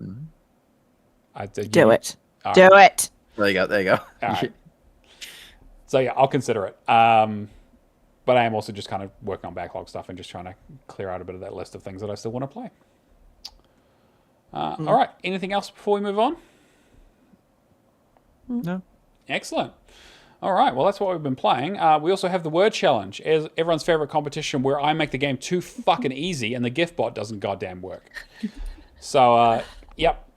C: Do it. Do it.
B: There you go.
A: All right. So yeah, I'll consider it. But I am also just kind of working on backlog stuff and just trying to clear out a bit of that list of things that I still want to play. All right. Anything else before we move on?
B: No.
A: Excellent. All right. Well, that's what we've been playing. We also have the word challenge, as everyone's favorite competition, where I make the game too fucking easy and the gift bot doesn't goddamn work. So, yep.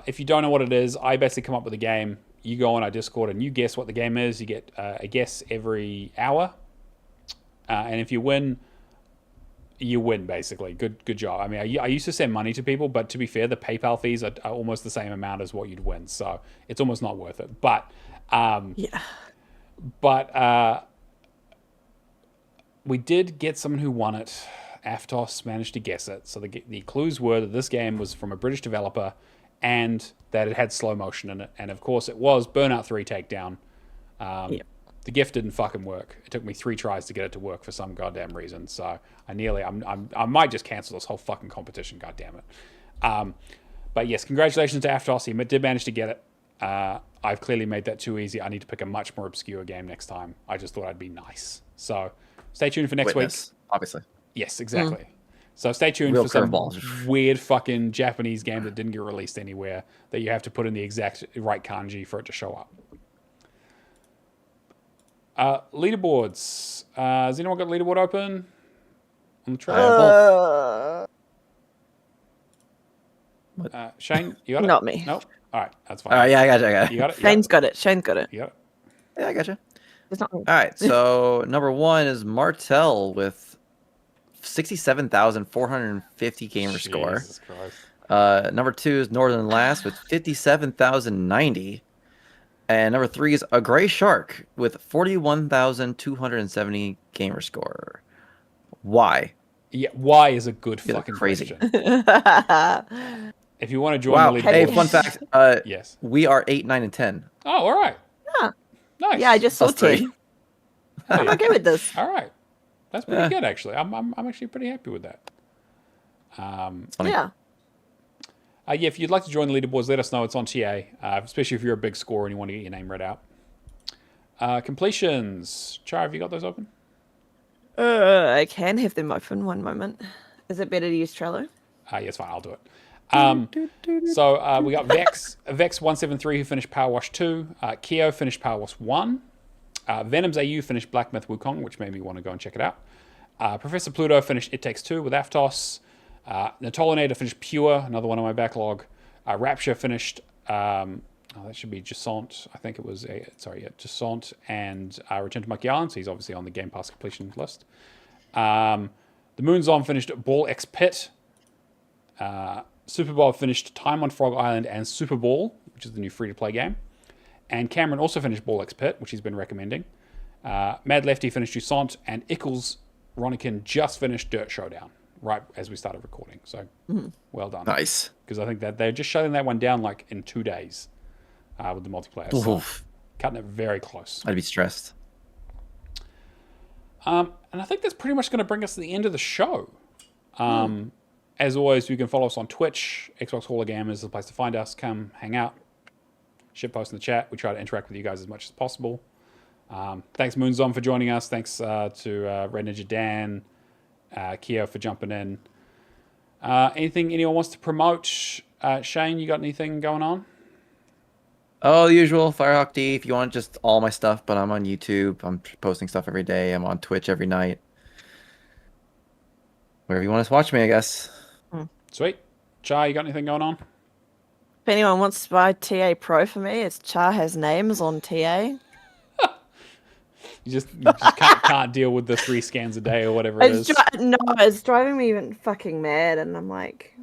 A: If you don't know what it is, I basically come up with a game. You go on our Discord and you guess what the game is. You get a guess every hour. And if you win, basically. Good job. I mean, I used to send money to people, but to be fair, the PayPal fees are almost the same amount as what you'd win. So it's almost not worth it. But, we did get someone who won it. Aftos managed to guess it. So the clues were that this game was from a British developer and that it had slow motion in it. And of course it was Burnout 3 Takedown. The gift didn't fucking work. It took me 3 tries to get it to work for some goddamn reason. So I might just cancel this whole fucking competition. God damn it. But yes, congratulations to Aftos. He did manage to get it. I've clearly made that too easy. I need to pick a much more obscure game next time. I just thought I'd be nice. So stay tuned for next week.
B: Obviously.
A: Yes, exactly. So stay tuned for some weird fucking Japanese game that didn't get released anywhere that you have to put in the exact right kanji for it to show up. Leaderboards. Has anyone got leaderboard open on the trail? Shane, you got it?
C: Not me.
A: Nope. All right, that's fine.
B: All right, yeah, I got it.
A: You got it?
C: Shane's got it. Shane's got it.
A: You got it?
B: Yeah, I got you.
C: It's not me.
B: All right, so number 1 is Martel with 67,450 gamer score.
A: Jesus Christ.
B: Number 2 is Northern Last with 57,090. And number 3 is A Gray Shark with 41,270 gamer score. Why?
A: Yeah, why is a good
B: You're
A: fucking
B: crazy.
A: question. If you want to join the leaderboard.
B: Hey, fun fact.
A: Yes.
B: We are 8, 9, and 10.
A: Oh, all right.
C: Yeah.
A: Nice.
C: Yeah, I just saw
B: Us three.
C: 10. I'm okay with this.
A: All right. That's pretty good, actually. I'm actually pretty happy with that.
B: It's funny.
C: Yeah.
A: Yeah, if you'd like to join the leaderboards, let us know. It's on TA, especially if you're a big scorer and you want to get your name read out. Completions. Char, have you got those open?
C: I can have them open. One moment. Is it better to use Trello?
A: Yes, fine. I'll do it. So we got Vex173 who finished Power Wash 2. Keo finished Power Wash 1. Venom's AU finished Black Myth Wukong, which made me want to go and check it out. Professor Pluto finished It Takes Two with Aftos. Natolinator finished Pure, another one on my backlog. Rapture finished, that should be Jasont. I think it was, Jasont and Return to Monkey Island, so he's obviously on the Game Pass completion list. The Moonzon finished Ball X Pit. Super Bowl finished Time on Frog Island and Super Ball, which is the new free-to-play game. And Cameron also finished Ball X Pit, which he's been recommending. Mad Lefty finished Toussaint, and Ickles Ronikin just finished Dirt Showdown right as we started recording. So well done.
B: Nice.
A: Because I think that they're just shutting that one down like in 2 days with the multiplayer. So cutting it very close.
B: I'd be stressed.
A: And I think that's pretty much going to bring us to the end of the show. As always, you can follow us on Twitch. Xbox Hall of Gamers is the place to find us. Come hang out. Shitpost in the chat. We try to interact with you guys as much as possible. Thanks, Moonzom, for joining us. Thanks to Red Ninja Dan, Keo for jumping in. Anything anyone wants to promote? Shane, you got anything going on?
B: Oh, the usual, Firehawk D, if you want just all my stuff, but I'm on YouTube. I'm posting stuff every day. I'm on Twitch every night. Wherever you want to watch me, I guess.
A: Sweet. Char, you got anything going on?
C: If anyone wants to buy TA Pro for me, it's Char has names on TA.
A: You just can't deal with the 3 scans a day or whatever it is.
C: No, it's driving me even fucking mad, and I'm like...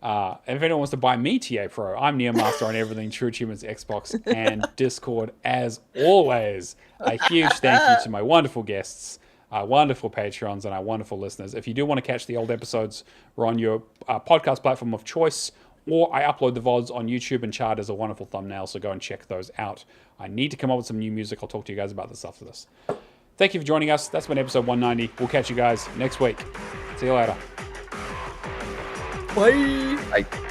A: If anyone wants to buy me TA Pro, I'm Neomaster on everything True Achievements, Xbox, and Discord. As always, a huge thank you to my wonderful guests, our wonderful patrons, and our wonderful listeners. If you do want to catch the old episodes, we're on your podcast platform of choice, or I upload the VODs on YouTube, and Char does a wonderful thumbnail, so go and check those out. I need to come up with some new music. I'll talk to you guys about this after this. Thank you for joining us. That's been episode 190. We'll catch you guys next week. See you later.
C: Bye.
B: Bye.